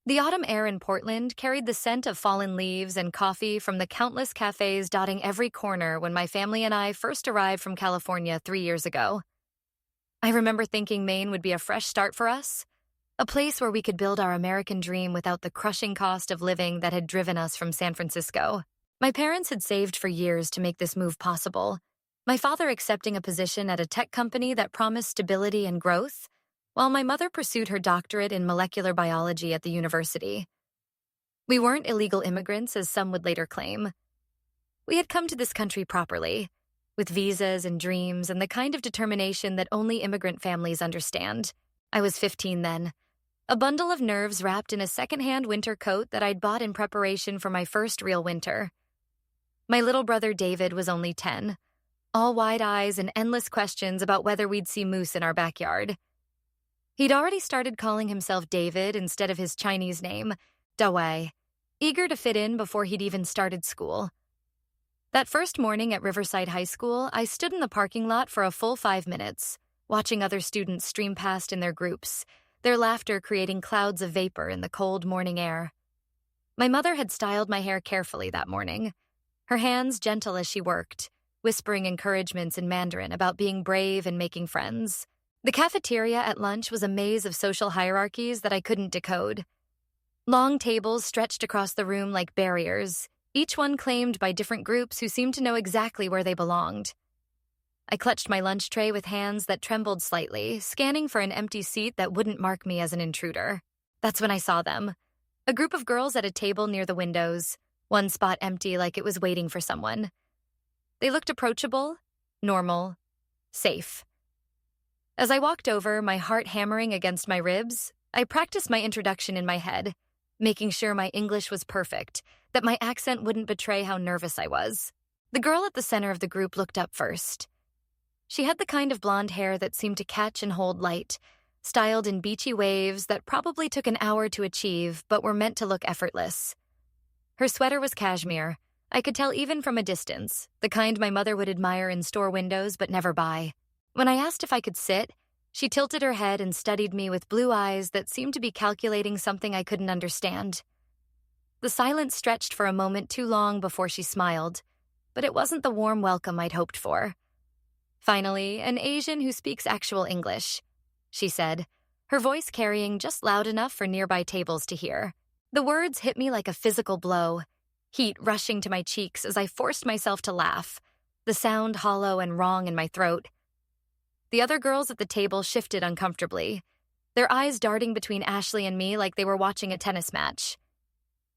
The autumn air in Portland carried the scent of fallen leaves and coffee from the countless cafes dotting every corner when my family and I first arrived from California 3 years ago. I remember thinking Maine would be a fresh start for us, a place where we could build our American dream without the crushing cost of living that had driven us from San Francisco. My parents had saved for years to make this move possible, my father accepting a position at a tech company that promised stability and growth, while my mother pursued her doctorate in molecular biology at the university. We weren't illegal immigrants, as some would later claim. We had come to this country properly, with visas and dreams and the kind of determination that only immigrant families understand. I was 15 then, a bundle of nerves wrapped in a secondhand winter coat that I'd bought in preparation for my first real winter. My little brother David was only 10, all wide eyes and endless questions about whether we'd see moose in our backyard. He'd already started calling himself David instead of his Chinese name, Dawei, eager to fit in before he'd even started school. That first morning at Riverside High School, I stood in the parking lot for a full 5 minutes, watching other students stream past in their groups, their laughter creating clouds of vapor in the cold morning air. My mother had styled my hair carefully that morning, her hands gentle as she worked, whispering encouragements in Mandarin about being brave and making friends. The cafeteria at lunch was a maze of social hierarchies that I couldn't decode. Long tables stretched across the room like barriers, each one claimed by different groups who seemed to know exactly where they belonged. I clutched my lunch tray with hands that trembled slightly, scanning for an empty seat that wouldn't mark me as an intruder. That's when I saw them. A group of girls at a table near the windows, one spot empty like it was waiting for someone. They looked approachable, normal, safe. As I walked over, my heart hammering against my ribs, I practiced my introduction in my head, making sure my English was perfect, that my accent wouldn't betray how nervous I was. The girl at the center of the group looked up first. She had the kind of blonde hair that seemed to catch and hold light, styled in beachy waves that probably took an hour to achieve but were meant to look effortless. Her sweater was cashmere. I could tell even from a distance, the kind my mother would admire in store windows but never buy. When I asked if I could sit, she tilted her head and studied me with blue eyes that seemed to be calculating something I couldn't understand. The silence stretched for a moment too long before she smiled, but it wasn't the warm welcome I'd hoped for. Finally, an Asian who speaks actual English, she said, her voice carrying just loud enough for nearby tables to hear. The words hit me like a physical blow, heat rushing to my cheeks as I forced myself to laugh, the sound hollow and wrong in my throat. The other girls at the table shifted uncomfortably, their eyes darting between Ashley and me like they were watching a tennis match.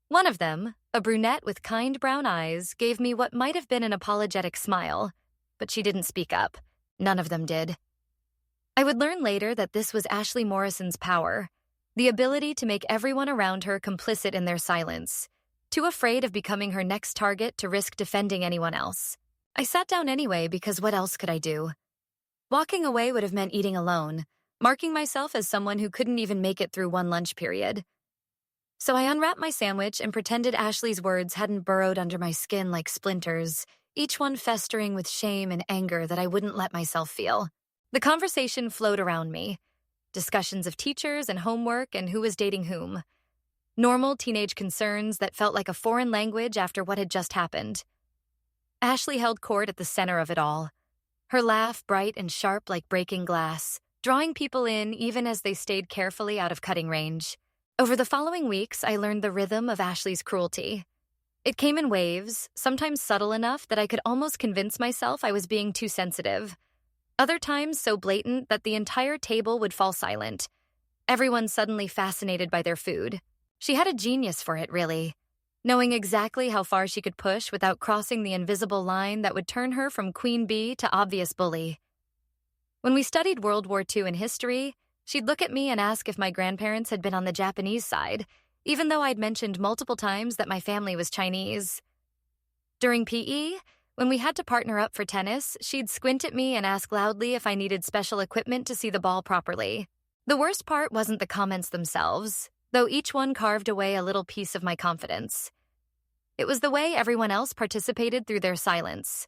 One of them, a brunette with kind brown eyes, gave me what might have been an apologetic smile, but she didn't speak up. None of them did. I would learn later that this was Ashley Morrison's power, the ability to make everyone around her complicit in their silence, too afraid of becoming her next target to risk defending anyone else. I sat down anyway because what else could I do? Walking away would have meant eating alone, marking myself as someone who couldn't even make it through one lunch period. So I unwrapped my sandwich and pretended Ashley's words hadn't burrowed under my skin like splinters, each one festering with shame and anger that I wouldn't let myself feel. The conversation flowed around me. Discussions of teachers and homework and who was dating whom. Normal teenage concerns that felt like a foreign language after what had just happened. Ashley held court at the center of it all. Her laugh bright and sharp like breaking glass, drawing people in even as they stayed carefully out of cutting range. Over the following weeks, I learned the rhythm of Ashley's cruelty. It came in waves, sometimes subtle enough that I could almost convince myself I was being too sensitive. Other times so blatant that the entire table would fall silent, everyone suddenly fascinated by their food. She had a genius for it, really, knowing exactly how far she could push without crossing the invisible line that would turn her from queen bee to obvious bully. When we studied World War II in history, she'd look at me and ask if my grandparents had been on the Japanese side, even though I'd mentioned multiple times that my family was Chinese. During PE, when we had to partner up for tennis, she'd squint at me and ask loudly if I needed special equipment to see the ball properly. The worst part wasn't the comments themselves, though each one carved away a little piece of my confidence. It was the way everyone else participated through their silence.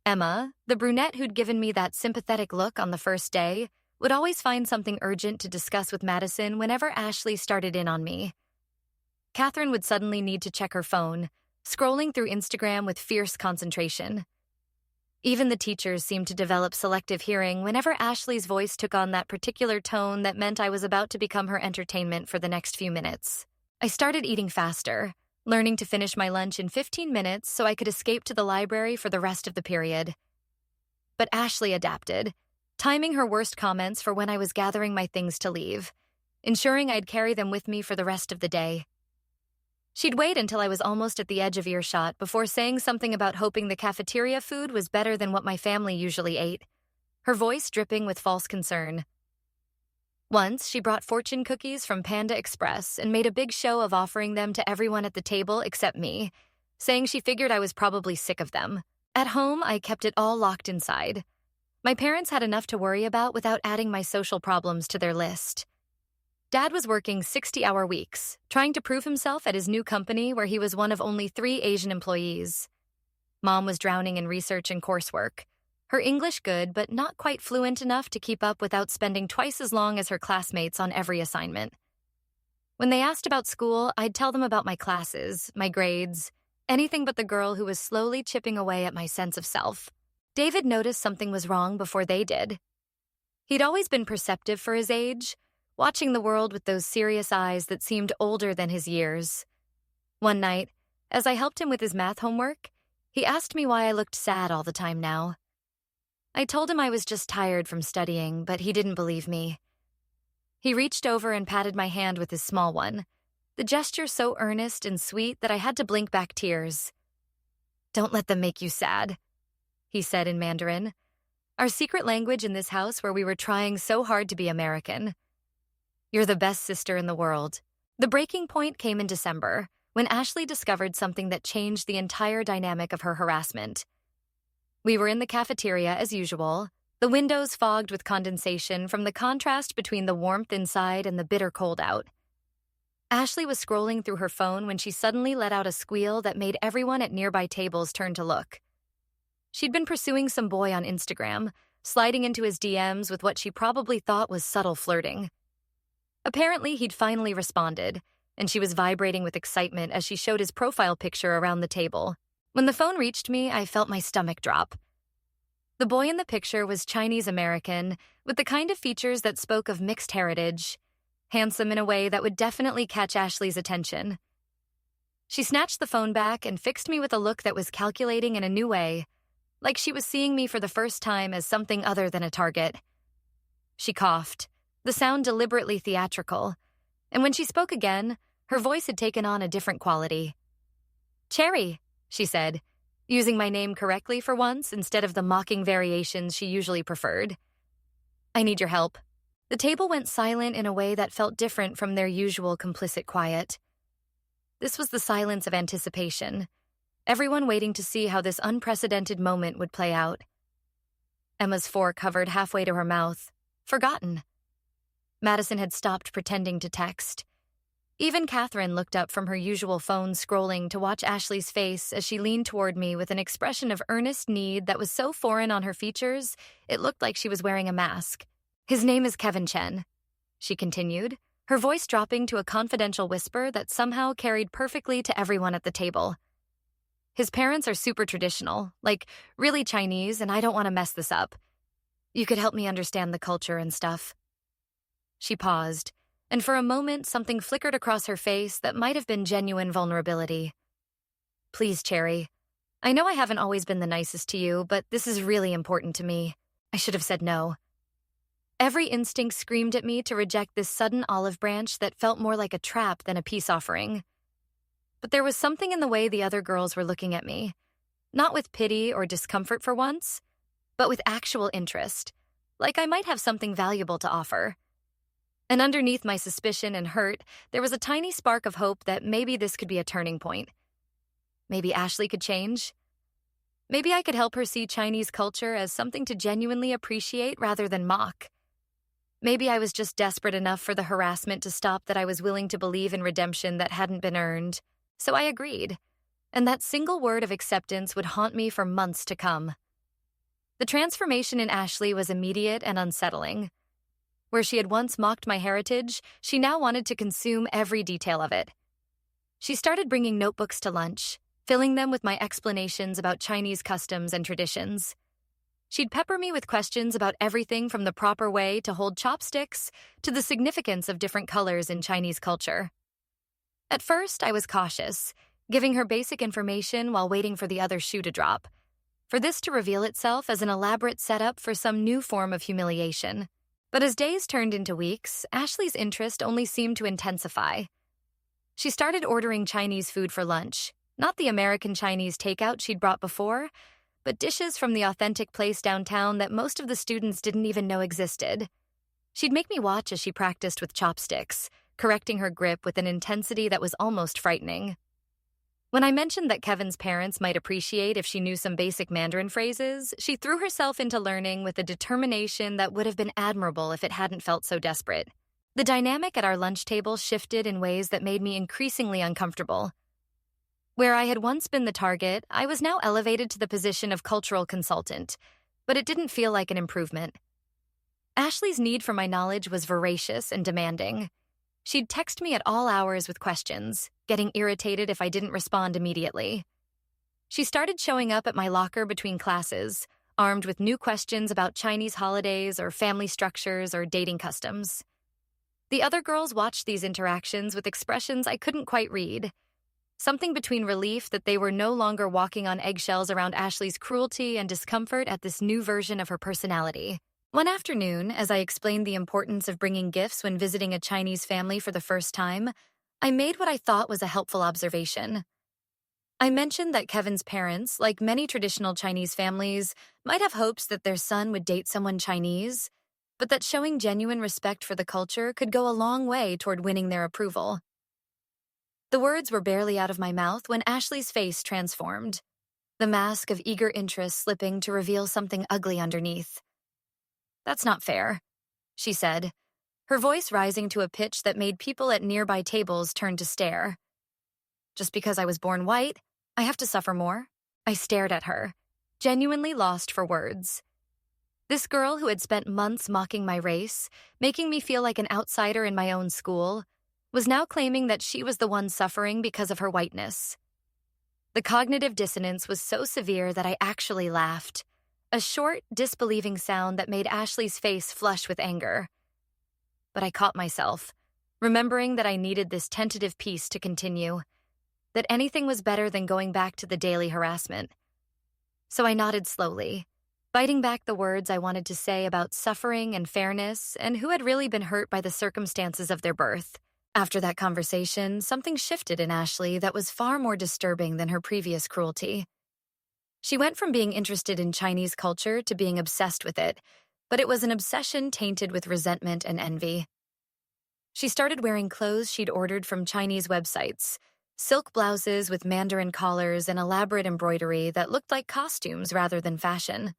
Emma, the brunette who'd given me that sympathetic look on the first day, would always find something urgent to discuss with Madison whenever Ashley started in on me. Catherine would suddenly need to check her phone, scrolling through Instagram with fierce concentration. Even the teachers seemed to develop selective hearing whenever Ashley's voice took on that particular tone that meant I was about to become her entertainment for the next few minutes. I started eating faster, learning to finish my lunch in 15 minutes so I could escape to the library for the rest of the period. But Ashley adapted, timing her worst comments for when I was gathering my things to leave, ensuring I'd carry them with me for the rest of the day. She'd wait until I was almost at the edge of earshot before saying something about hoping the cafeteria food was better than what my family usually ate, her voice dripping with false concern. Once, she brought fortune cookies from Panda Express and made a big show of offering them to everyone at the table except me, saying she figured I was probably sick of them. At home, I kept it all locked inside. My parents had enough to worry about without adding my social problems to their list. Dad was working 60-hour weeks, trying to prove himself at his new company where he was one of only 3 Asian employees. Mom was drowning in research and coursework. Her English good, but not quite fluent enough to keep up without spending twice as long as her classmates on every assignment. When they asked about school, I'd tell them about my classes, my grades, anything but the girl who was slowly chipping away at my sense of self. David noticed something was wrong before they did. He'd always been perceptive for his age, watching the world with those serious eyes that seemed older than his years. One night, as I helped him with his math homework, he asked me why I looked sad all the time now. I told him I was just tired from studying, but he didn't believe me. He reached over and patted my hand with his small one, the gesture so earnest and sweet that I had to blink back tears. "Don't let them make you sad," he said in Mandarin, our secret language in this house where we were trying so hard to be American. "You're the best sister in the world." The breaking point came in December, when Ashley discovered something that changed the entire dynamic of her harassment. We were in the cafeteria as usual, the windows fogged with condensation from the contrast between the warmth inside and the bitter cold out. Ashley was scrolling through her phone when she suddenly let out a squeal that made everyone at nearby tables turn to look. She'd been pursuing some boy on Instagram, sliding into his DMs with what she probably thought was subtle flirting. Apparently, he'd finally responded, and she was vibrating with excitement as she showed his profile picture around the table. When the phone reached me, I felt my stomach drop. The boy in the picture was Chinese-American, with the kind of features that spoke of mixed heritage, handsome in a way that would definitely catch Ashley's attention. She snatched the phone back and fixed me with a look that was calculating in a new way, like she was seeing me for the first time as something other than a target. She coughed, the sound deliberately theatrical, and when she spoke again, her voice had taken on a different quality. "Cherry," she said, using my name correctly for once instead of the mocking variations she usually preferred. "I need your help." The table went silent in a way that felt different from their usual complicit quiet. This was the silence of anticipation, everyone waiting to see how this unprecedented moment would play out. Emma's fork hovered halfway to her mouth, forgotten. Madison had stopped pretending to text. Even Catherine looked up from her usual phone scrolling to watch Ashley's face as she leaned toward me with an expression of earnest need that was so foreign on her features, it looked like she was wearing a mask. "His name is Kevin Chen," she continued, her voice dropping to a confidential whisper that somehow carried perfectly to everyone at the table. "His parents are super traditional, like really Chinese, and I don't want to mess this up. You could help me understand the culture and stuff." She paused, and for a moment something flickered across her face that might have been genuine vulnerability. "Please, Cherry. I know I haven't always been the nicest to you, but this is really important to me. I should have said no." Every instinct screamed at me to reject this sudden olive branch that felt more like a trap than a peace offering. But there was something in the way the other girls were looking at me, not with pity or discomfort for once, but with actual interest, like I might have something valuable to offer. And underneath my suspicion and hurt, there was a tiny spark of hope that maybe this could be a turning point. Maybe Ashley could change. Maybe I could help her see Chinese culture as something to genuinely appreciate rather than mock. Maybe I was just desperate enough for the harassment to stop that I was willing to believe in redemption that hadn't been earned. So I agreed, and that single word of acceptance would haunt me for months to come. The transformation in Ashley was immediate and unsettling. Where she had once mocked my heritage, she now wanted to consume every detail of it. She started bringing notebooks to lunch, filling them with my explanations about Chinese customs and traditions. She'd pepper me with questions about everything from the proper way to hold chopsticks to the significance of different colors in Chinese culture. At first, I was cautious, giving her basic information while waiting for the other shoe to drop, for this to reveal itself as an elaborate setup for some new form of humiliation. But as days turned into weeks, Ashley's interest only seemed to intensify. She started ordering Chinese food for lunch, not the American Chinese takeout she'd brought before, but dishes from the authentic place downtown that most of the students didn't even know existed. She'd make me watch as she practiced with chopsticks, correcting her grip with an intensity that was almost frightening. When I mentioned that Kevin's parents might appreciate if she knew some basic Mandarin phrases, she threw herself into learning with a determination that would have been admirable if it hadn't felt so desperate. The dynamic at our lunch table shifted in ways that made me increasingly uncomfortable. Where I had once been the target, I was now elevated to the position of cultural consultant, but it didn't feel like an improvement. Ashley's need for my knowledge was voracious and demanding. She'd text me at all hours with questions, getting irritated if I didn't respond immediately. She started showing up at my locker between classes, armed with new questions about Chinese holidays or family structures or dating customs. The other girls watched these interactions with expressions I couldn't quite read, something between relief that they were no longer walking on eggshells around Ashley's cruelty and discomfort at this new version of her personality. One afternoon, as I explained the importance of bringing gifts when visiting a Chinese family for the first time, I made what I thought was a helpful observation. I mentioned that Kevin's parents, like many traditional Chinese families, might have hopes that their son would date someone Chinese, but that showing genuine respect for the culture could go a long way toward winning their approval. The words were barely out of my mouth when Ashley's face transformed, the mask of eager interest slipping to reveal something ugly underneath. "That's not fair," she said, her voice rising to a pitch that made people at nearby tables turn to stare. "Just because I was born white, I have to suffer more?" I stared at her, genuinely lost for words. This girl who had spent months mocking my race, making me feel like an outsider in my own school, was now claiming that she was the one suffering because of her whiteness. The cognitive dissonance was so severe that I actually laughed, a short, disbelieving sound that made Ashley's face flush with anger. But I caught myself, remembering that I needed this tentative peace to continue, that anything was better than going back to the daily harassment. So I nodded slowly, biting back the words I wanted to say about suffering and fairness and who had really been hurt by the circumstances of their birth. After that conversation, something shifted in Ashley that was far more disturbing than her previous cruelty. She went from being interested in Chinese culture to being obsessed with it, but it was an obsession tainted with resentment and envy. She started wearing clothes she'd ordered from Chinese websites, silk blouses with Mandarin collars and elaborate embroidery that looked like costumes rather than fashion.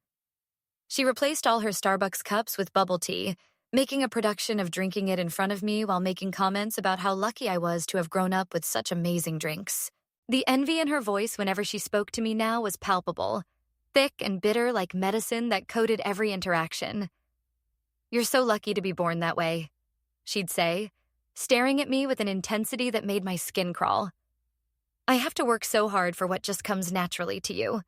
She replaced all her Starbucks cups with bubble tea, making a production of drinking it in front of me while making comments about how lucky I was to have grown up with such amazing drinks. The envy in her voice whenever she spoke to me now was palpable, thick and bitter like medicine that coated every interaction. "You're so lucky to be born that way," she'd say, staring at me with an intensity that made my skin crawl. "I have to work so hard for what just comes naturally to you."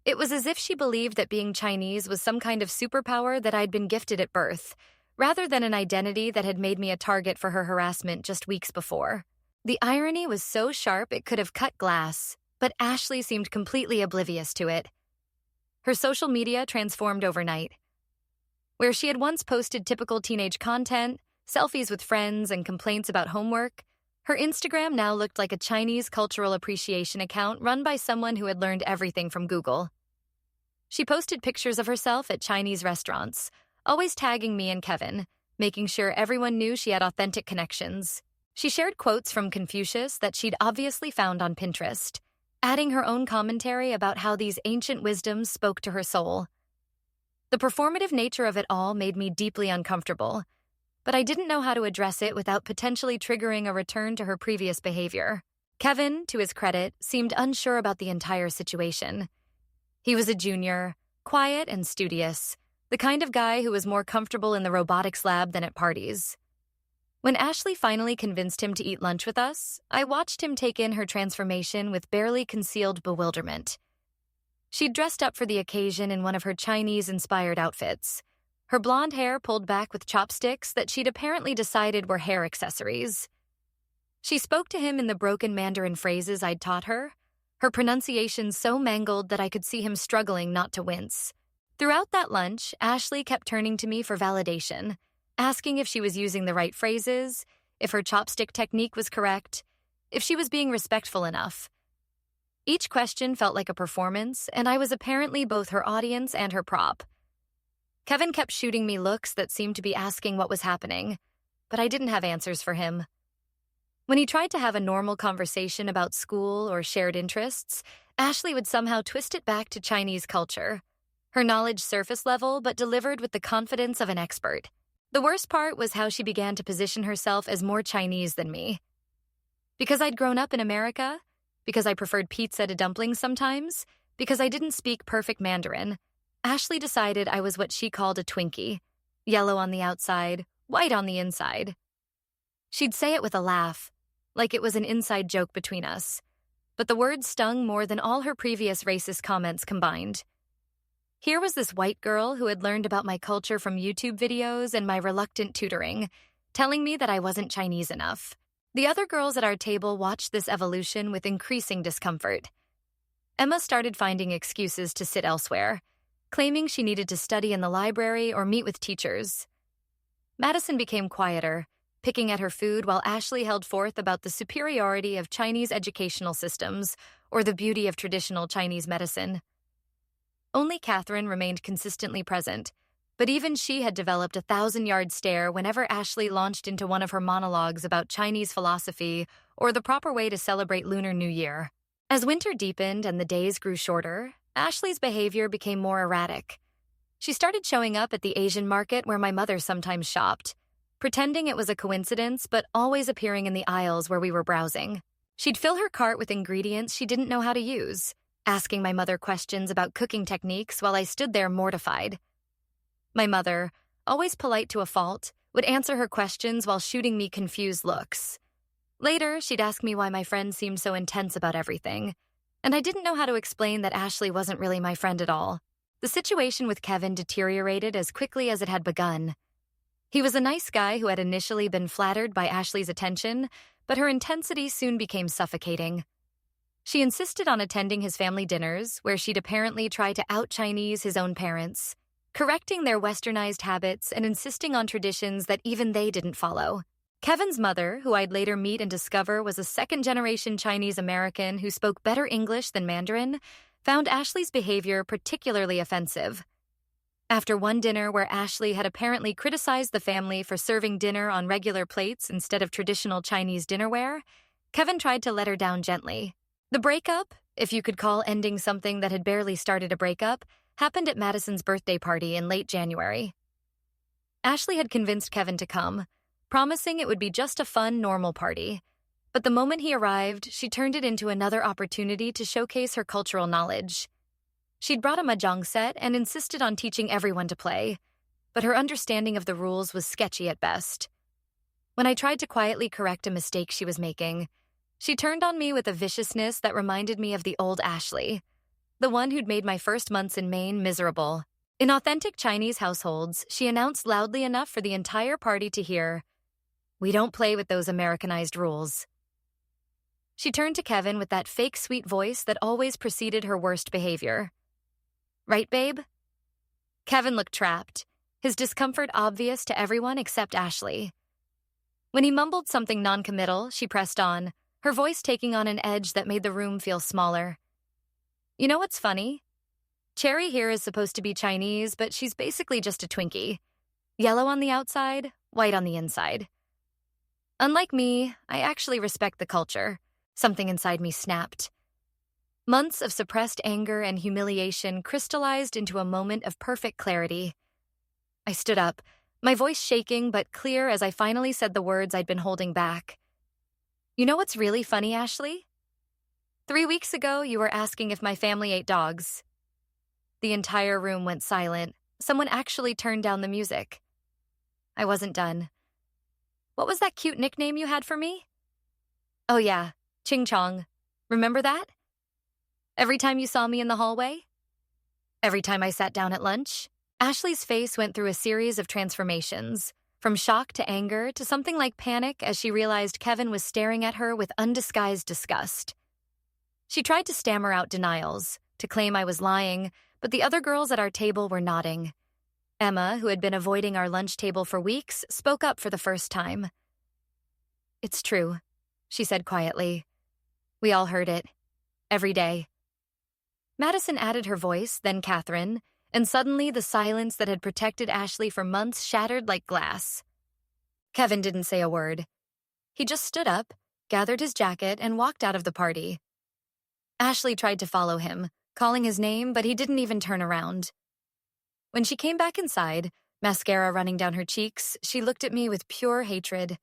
It was as if she believed that being Chinese was some kind of superpower that I'd been gifted at birth, rather than an identity that had made me a target for her harassment just weeks before. The irony was so sharp it could have cut glass, but Ashley seemed completely oblivious to it. Her social media transformed overnight. Where she had once posted typical teenage content, selfies with friends, and complaints about homework, her Instagram now looked like a Chinese cultural appreciation account run by someone who had learned everything from Google. She posted pictures of herself at Chinese restaurants, always tagging me and Kevin, making sure everyone knew she had authentic connections. She shared quotes from Confucius that she'd obviously found on Pinterest, adding her own commentary about how these ancient wisdoms spoke to her soul. The performative nature of it all made me deeply uncomfortable, but I didn't know how to address it without potentially triggering a return to her previous behavior. Kevin, to his credit, seemed unsure about the entire situation. He was a junior, quiet and studious, the kind of guy who was more comfortable in the robotics lab than at parties. When Ashley finally convinced him to eat lunch with us, I watched him take in her transformation with barely concealed bewilderment. She'd dressed up for the occasion in one of her Chinese-inspired outfits, her blonde hair pulled back with chopsticks that she'd apparently decided were hair accessories. She spoke to him in the broken Mandarin phrases I'd taught her, her pronunciation so mangled that I could see him struggling not to wince. Throughout that lunch, Ashley kept turning to me for validation, asking if she was using the right phrases, if her chopstick technique was correct, if she was being respectful enough. Each question felt like a performance, and I was apparently both her audience and her prop. Kevin kept shooting me looks that seemed to be asking what was happening, but I didn't have answers for him. When he tried to have a normal conversation about school or shared interests, Ashley would somehow twist it back to Chinese culture. Her knowledge surface level, but delivered with the confidence of an expert. The worst part was how she began to position herself as more Chinese than me. Because I'd grown up in America, because I preferred pizza to dumplings sometimes, because I didn't speak perfect Mandarin, Ashley decided I was what she called a Twinkie, yellow on the outside, white on the inside. She'd say it with a laugh, like it was an inside joke between us, but the words stung more than all her previous racist comments combined. Here was this white girl who had learned about my culture from YouTube videos and my reluctant tutoring, telling me that I wasn't Chinese enough. The other girls at our table watched this evolution with increasing discomfort. Emma started finding excuses to sit elsewhere, claiming she needed to study in the library or meet with teachers. Madison became quieter, picking at her food while Ashley held forth about the superiority of Chinese educational systems or the beauty of traditional Chinese medicine. Only Catherine remained consistently present, but even she had developed a 1,000-yard stare whenever Ashley launched into one of her monologues about Chinese philosophy or the proper way to celebrate Lunar New Year. As winter deepened and the days grew shorter, Ashley's behavior became more erratic. She started showing up at the Asian market where my mother sometimes shopped, pretending it was a coincidence but always appearing in the aisles where we were browsing. She'd fill her cart with ingredients she didn't know how to use, asking my mother questions about cooking techniques while I stood there mortified. My mother, always polite to a fault, would answer her questions while shooting me confused looks. Later, she'd ask me why my friend seemed so intense about everything, and I didn't know how to explain that Ashley wasn't really my friend at all. The situation with Kevin deteriorated as quickly as it had begun. He was a nice guy who had initially been flattered by Ashley's attention, but her intensity soon became suffocating. She insisted on attending his family dinners, where she'd apparently try to out-Chinese his own parents, correcting their westernized habits and insisting on traditions that even they didn't follow. Kevin's mother, who I'd later meet and discover was a second-generation Chinese-American who spoke better English than Mandarin, found Ashley's behavior particularly offensive. After one dinner where Ashley had apparently criticized the family for serving dinner on regular plates instead of traditional Chinese dinnerware, Kevin tried to let her down gently. The breakup, if you could call ending something that had barely started a breakup, happened at Madison's birthday party in late January. Ashley had convinced Kevin to come, promising it would be just a fun, normal party. But the moment he arrived, she turned it into another opportunity to showcase her cultural knowledge. She'd brought a mahjong set and insisted on teaching everyone to play, but her understanding of the rules was sketchy at best. When I tried to quietly correct a mistake she was making, she turned on me with a viciousness that reminded me of the old Ashley, the one who'd made my first months in Maine miserable. In authentic Chinese households, she announced loudly enough for the entire party to hear, "We don't play with those Americanized rules." She turned to Kevin with that fake sweet voice that always preceded her worst behavior. "Right, babe?" Kevin looked trapped, his discomfort obvious to everyone except Ashley. When he mumbled something noncommittal, she pressed on, her voice taking on an edge that made the room feel smaller. "You know what's funny? Cherry here is supposed to be Chinese, but she's basically just a Twinkie. Yellow on the outside, white on the inside. Unlike me, I actually respect the culture." Something inside me snapped. Months of suppressed anger and humiliation crystallized into a moment of perfect clarity. I stood up, my voice shaking but clear as I finally said the words I'd been holding back. "You know what's really funny, Ashley? 3 weeks ago, you were asking if my family ate dogs." The entire room went silent, someone actually turned down the music. I wasn't done. What was that cute nickname you had for me? Oh yeah, Ching Chong. Remember that? Every time you saw me in the hallway? Every time I sat down at lunch? Ashley's face went through a series of transformations, from shock to anger to something like panic as she realized Kevin was staring at her with undisguised disgust. She tried to stammer out denials, to claim I was lying, but the other girls at our table were nodding. Emma, who had been avoiding our lunch table for weeks, spoke up for the first time. It's true, she said quietly. We all heard it. Every day. Madison added her voice, then Catherine, and suddenly the silence that had protected Ashley for months shattered like glass. Kevin didn't say a word. He just stood up, gathered his jacket, and walked out of the party. Ashley tried to follow him, calling his name, but he didn't even turn around. When she came back inside, mascara running down her cheeks, she looked at me with pure hatred.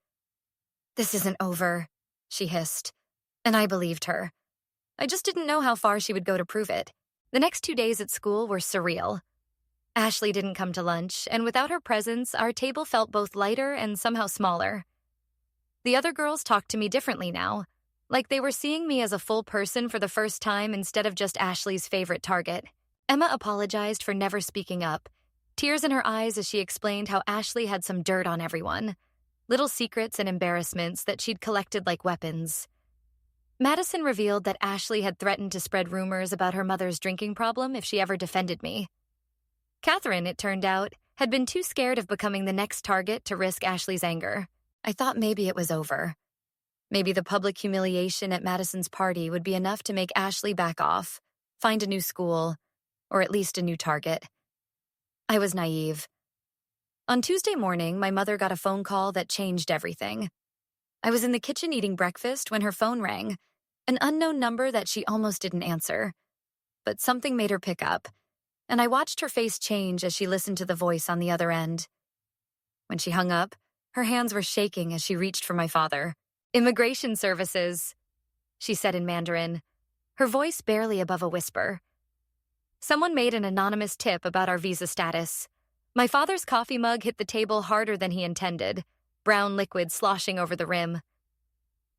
This isn't over, she hissed, and I believed her. I just didn't know how far she would go to prove it. The next 2 days at school were surreal. Ashley didn't come to lunch, and without her presence, our table felt both lighter and somehow smaller. The other girls talked to me differently now, like they were seeing me as a full person for the first time instead of just Ashley's favorite target. Emma apologized for never speaking up, tears in her eyes as she explained how Ashley had some dirt on everyone, little secrets and embarrassments that she'd collected like weapons. Madison revealed that Ashley had threatened to spread rumors about her mother's drinking problem if she ever defended me. Catherine, it turned out, had been too scared of becoming the next target to risk Ashley's anger. I thought maybe it was over. Maybe the public humiliation at Madison's party would be enough to make Ashley back off, find a new school, or at least a new target. I was naive. On Tuesday morning, my mother got a phone call that changed everything. I was in the kitchen eating breakfast when her phone rang, an unknown number that she almost didn't answer. But something made her pick up, and I watched her face change as she listened to the voice on the other end. When she hung up, her hands were shaking as she reached for my father. Immigration services, she said in Mandarin, her voice barely above a whisper. Someone made an anonymous tip about our visa status. My father's coffee mug hit the table harder than he intended, brown liquid sloshing over the rim.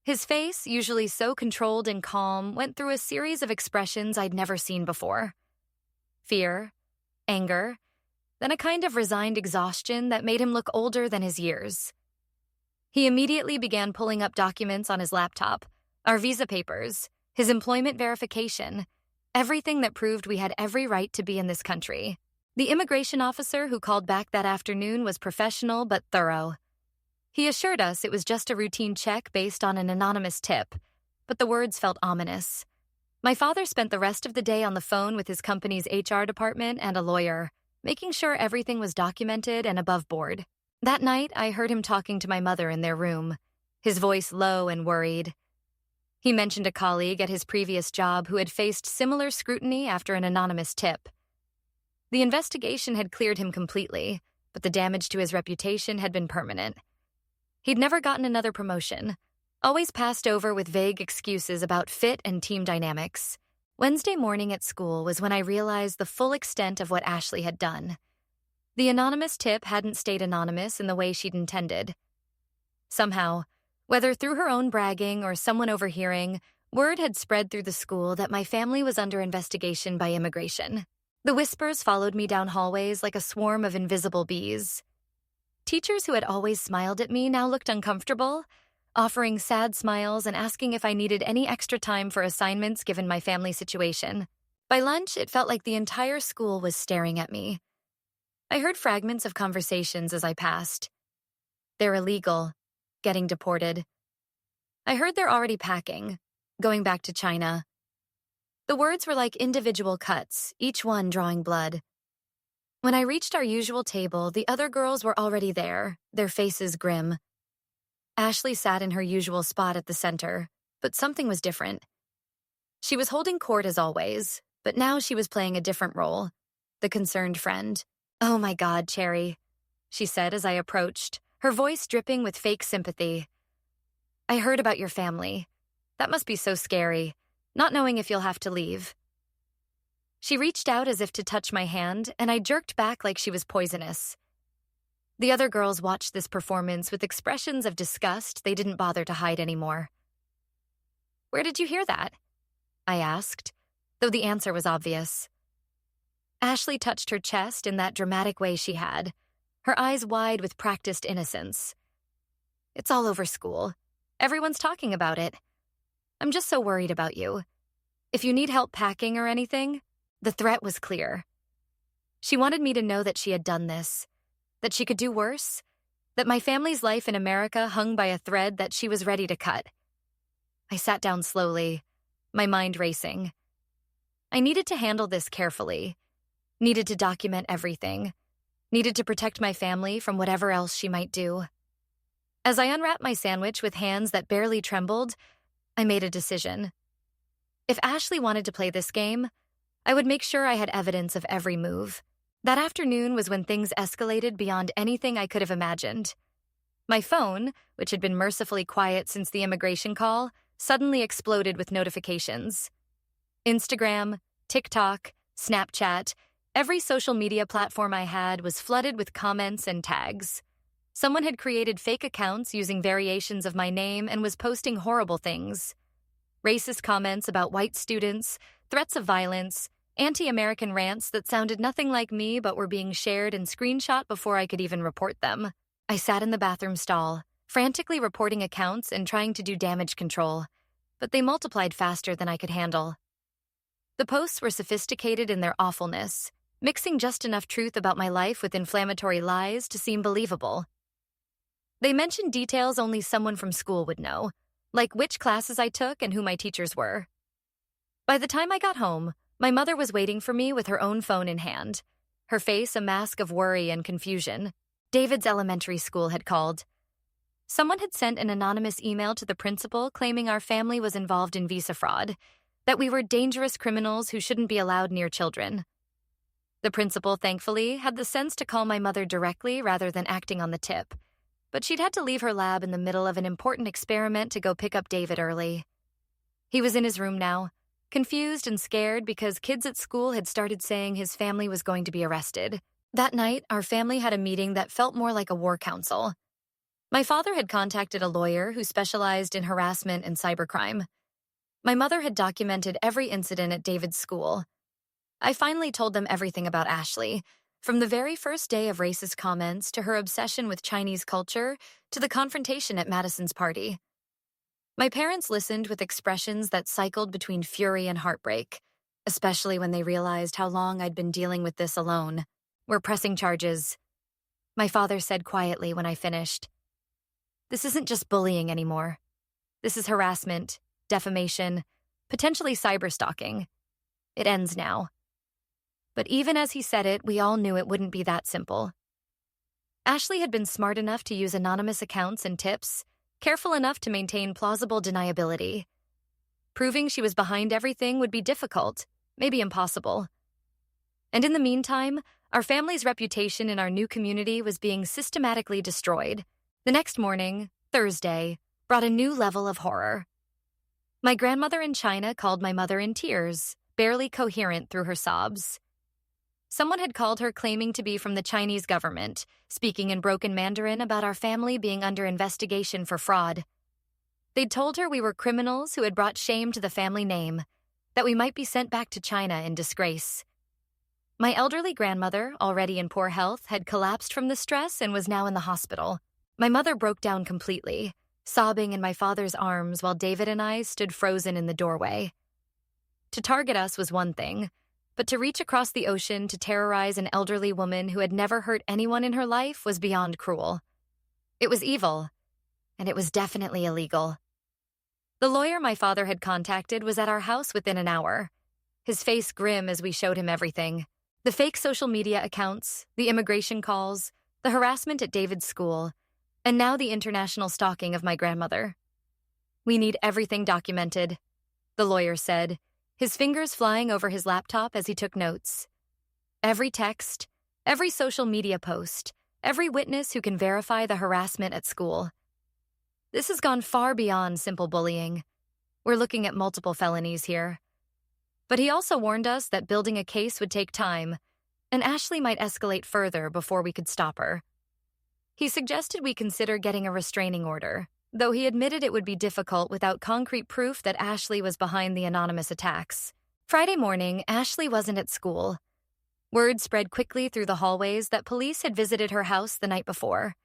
His face, usually so controlled and calm, went through a series of expressions I'd never seen before. Fear, anger, then a kind of resigned exhaustion that made him look older than his years. He immediately began pulling up documents on his laptop, our visa papers, his employment verification, everything that proved we had every right to be in this country. The immigration officer who called back that afternoon was professional but thorough. He assured us it was just a routine check based on an anonymous tip, but the words felt ominous. My father spent the rest of the day on the phone with his company's HR department and a lawyer, making sure everything was documented and above board. That night, I heard him talking to my mother in their room, his voice low and worried. He mentioned a colleague at his previous job who had faced similar scrutiny after an anonymous tip. The investigation had cleared him completely, but the damage to his reputation had been permanent. He'd never gotten another promotion, always passed over with vague excuses about fit and team dynamics. Wednesday morning at school was when I realized the full extent of what Ashley had done. The anonymous tip hadn't stayed anonymous in the way she'd intended. Somehow, whether through her own bragging or someone overhearing, word had spread through the school that my family was under investigation by immigration. The whispers followed me down hallways like a swarm of invisible bees. Teachers who had always smiled at me now looked uncomfortable, offering sad smiles and asking if I needed any extra time for assignments given my family situation. By lunch, it felt like the entire school was staring at me. I heard fragments of conversations as I passed. They're illegal, getting deported. I heard they're already packing, going back to China. The words were like individual cuts, each one drawing blood. When I reached our usual table, the other girls were already there, their faces grim. Ashley sat in her usual spot at the center, but something was different. She was holding court as always, but now she was playing a different role, the concerned friend. "Oh my God, Cherry," she said as I approached, her voice dripping with fake sympathy. "I heard about your family. That must be so scary, not knowing if you'll have to leave." She reached out as if to touch my hand, and I jerked back like she was poisonous. The other girls watched this performance with expressions of disgust they didn't bother to hide anymore. "Where did you hear that?" I asked, though the answer was obvious. Ashley touched her chest in that dramatic way she had, her eyes wide with practiced innocence. "It's all over school. Everyone's talking about it. I'm just so worried about you. If you need help packing or anything," the threat was clear. She wanted me to know that she had done this, that she could do worse, that my family's life in America hung by a thread that she was ready to cut. I sat down slowly, my mind racing. I needed to handle this carefully, needed to document everything, needed to protect my family from whatever else she might do. As I unwrapped my sandwich with hands that barely trembled, I made a decision. If Ashley wanted to play this game, I would make sure I had evidence of every move. That afternoon was when things escalated beyond anything I could have imagined. My phone, which had been mercifully quiet since the immigration call, suddenly exploded with notifications. Instagram, TikTok, Snapchat, every social media platform I had was flooded with comments and tags. Someone had created fake accounts using variations of my name and was posting horrible things. Racist comments about white students, threats of violence, anti-American rants that sounded nothing like me but were being shared and screenshot before I could even report them. I sat in the bathroom stall, frantically reporting accounts and trying to do damage control, but they multiplied faster than I could handle. The posts were sophisticated in their awfulness, mixing just enough truth about my life with inflammatory lies to seem believable. They mentioned details only someone from school would know, like which classes I took and who my teachers were. By the time I got home, my mother was waiting for me with her own phone in hand, her face a mask of worry and confusion. David's elementary school had called. Someone had sent an anonymous email to the principal claiming our family was involved in visa fraud, that we were dangerous criminals who shouldn't be allowed near children. The principal, thankfully, had the sense to call my mother directly rather than acting on the tip, but she'd had to leave her lab in the middle of an important experiment to go pick up David early. He was in his room now, confused and scared because kids at school had started saying his family was going to be arrested. That night, our family had a meeting that felt more like a war council. My father had contacted a lawyer who specialized in harassment and cybercrime. My mother had documented every incident at David's school. I finally told them everything about Ashley, from the very first day of racist comments to her obsession with Chinese culture to the confrontation at Madison's party. My parents listened with expressions that cycled between fury and heartbreak, especially when they realized how long I'd been dealing with this alone. "We're pressing charges," my father said quietly when I finished. "This isn't just bullying anymore. This is harassment, defamation, potentially cyberstalking. It ends now." But even as he said it, we all knew it wouldn't be that simple. Ashley had been smart enough to use anonymous accounts and tips, careful enough to maintain plausible deniability. Proving she was behind everything would be difficult, maybe impossible. And in the meantime, our family's reputation in our new community was being systematically destroyed. The next morning, Thursday, brought a new level of horror. My grandmother in China called my mother in tears, barely coherent through her sobs. Someone had called her claiming to be from the Chinese government, speaking in broken Mandarin about our family being under investigation for fraud. They'd told her we were criminals who had brought shame to the family name, that we might be sent back to China in disgrace. My elderly grandmother, already in poor health, had collapsed from the stress and was now in the hospital. My mother broke down completely, sobbing in my father's arms while David and I stood frozen in the doorway. To target us was one thing, but to reach across the ocean to terrorize an elderly woman who had never hurt anyone in her life was beyond cruel. It was evil, and it was definitely illegal. The lawyer my father had contacted was at our house within an hour, his face grim as we showed him everything. The fake social media accounts, the immigration calls, the harassment at David's school, and now the international stalking of my grandmother. "We need everything documented," the lawyer said, his fingers flying over his laptop as he took notes. "Every text, every social media post, every witness who can verify the harassment at school. This has gone far beyond simple bullying. We're looking at multiple felonies here. But he also warned us that building a case would take time, and Ashley might escalate further before we could stop her. He suggested we consider getting a restraining order, though he admitted it would be difficult without concrete proof that Ashley was behind the anonymous attacks. Friday morning, Ashley wasn't at school. Word spread quickly through the hallways that police had visited her house the night before.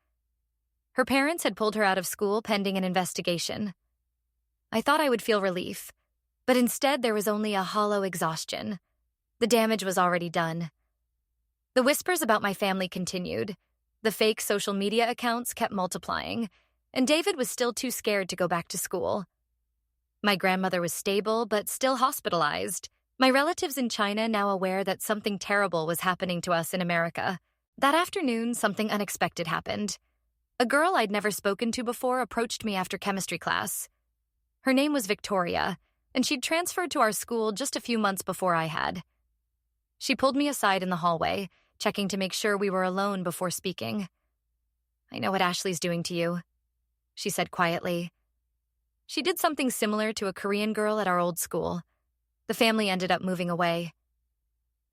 Her parents had pulled her out of school pending an investigation. I thought I would feel relief, but instead there was only a hollow exhaustion. The damage was already done. The whispers about my family continued. The fake social media accounts kept multiplying, and David was still too scared to go back to school. My grandmother was stable, but still hospitalized. My relatives in China now aware that something terrible was happening to us in America. That afternoon, something unexpected happened. A girl I'd never spoken to before approached me after chemistry class. Her name was Victoria, and she'd transferred to our school just a few months before I had. She pulled me aside in the hallway, checking to make sure we were alone before speaking. "I know what Ashley's doing to you," she said quietly. She did something similar to a Korean girl at our old school. The family ended up moving away.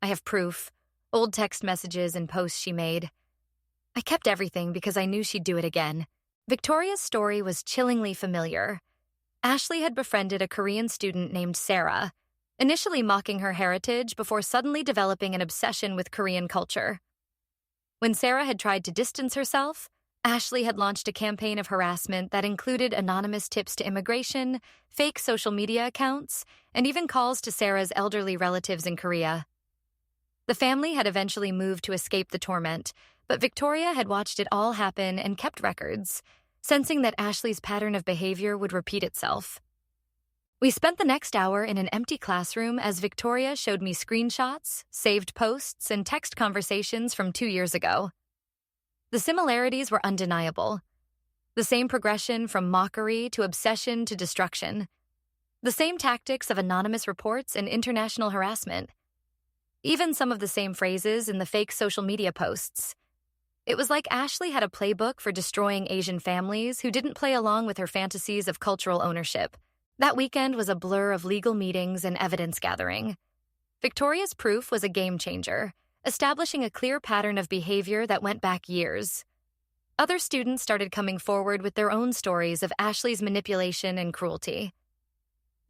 I have proof, old text messages and posts she made. I kept everything because I knew she'd do it again. Victoria's story was chillingly familiar. Ashley had befriended a Korean student named Sarah, initially mocking her heritage before suddenly developing an obsession with Korean culture. When Sarah had tried to distance herself, Ashley had launched a campaign of harassment that included anonymous tips to immigration, fake social media accounts, and even calls to Sarah's elderly relatives in Korea. The family had eventually moved to escape the torment, but Victoria had watched it all happen and kept records, sensing that Ashley's pattern of behavior would repeat itself. We spent the next hour in an empty classroom as Victoria showed me screenshots, saved posts, and text conversations from 2 years ago. The similarities were undeniable. The same progression from mockery to obsession to destruction. The same tactics of anonymous reports and international harassment. Even some of the same phrases in the fake social media posts. It was like Ashley had a playbook for destroying Asian families who didn't play along with her fantasies of cultural ownership. That weekend was a blur of legal meetings and evidence gathering. Victoria's proof was a game changer, establishing a clear pattern of behavior that went back years. Other students started coming forward with their own stories of Ashley's manipulation and cruelty.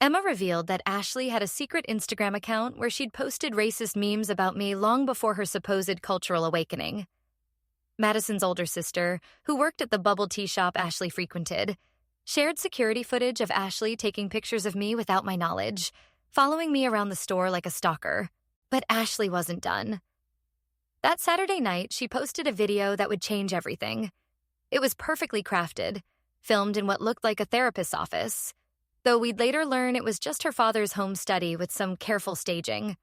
Emma revealed that Ashley had a secret Instagram account where she'd posted racist memes about me long before her supposed cultural awakening. Madison's older sister, who worked at the bubble tea shop Ashley frequented, shared security footage of Ashley taking pictures of me without my knowledge, following me around the store like a stalker. But Ashley wasn't done. That Saturday night, she posted a video that would change everything. It was perfectly crafted, filmed in what looked like a therapist's office, though we'd later learn it was just her father's home study with some careful staging.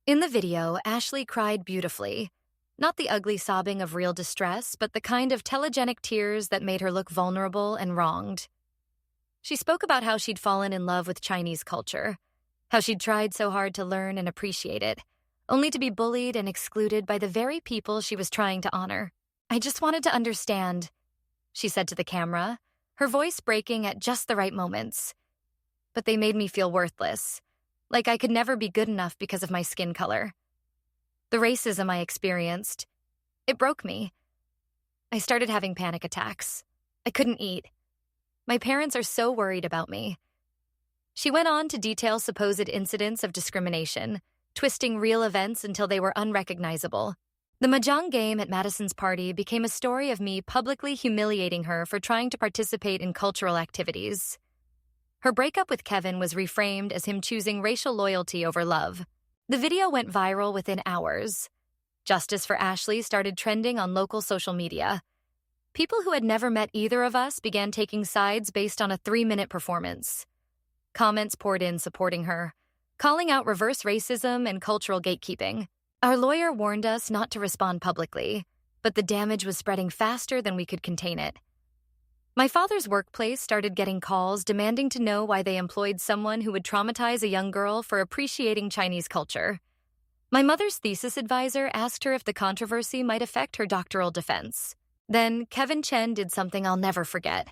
In the video, Ashley cried beautifully. Not the ugly sobbing of real distress, but the kind of telegenic tears that made her look vulnerable and wronged. She spoke about how she'd fallen in love with Chinese culture, how she'd tried so hard to learn and appreciate it, only to be bullied and excluded by the very people she was trying to honor. "I just wanted to understand," she said to the camera, her voice breaking at just the right moments. "But they made me feel worthless, like I could never be good enough because of my skin color. The racism I experienced, it broke me. I started having panic attacks. I couldn't eat. My parents are so worried about me." She went on to detail supposed incidents of discrimination, twisting real events until they were unrecognizable. The mahjong game at Madison's party became a story of me publicly humiliating her for trying to participate in cultural activities. Her breakup with Kevin was reframed as him choosing racial loyalty over love. The video went viral within hours. Justice for Ashley started trending on local social media. People who had never met either of us began taking sides based on a 3-minute performance. Comments poured in supporting her, calling out reverse racism and cultural gatekeeping. Our lawyer warned us not to respond publicly, but the damage was spreading faster than we could contain it. My father's workplace started getting calls demanding to know why they employed someone who would traumatize a young girl for appreciating Chinese culture. My mother's thesis advisor asked her if the controversy might affect her doctoral defense. Then Kevin Chen did something I'll never forget.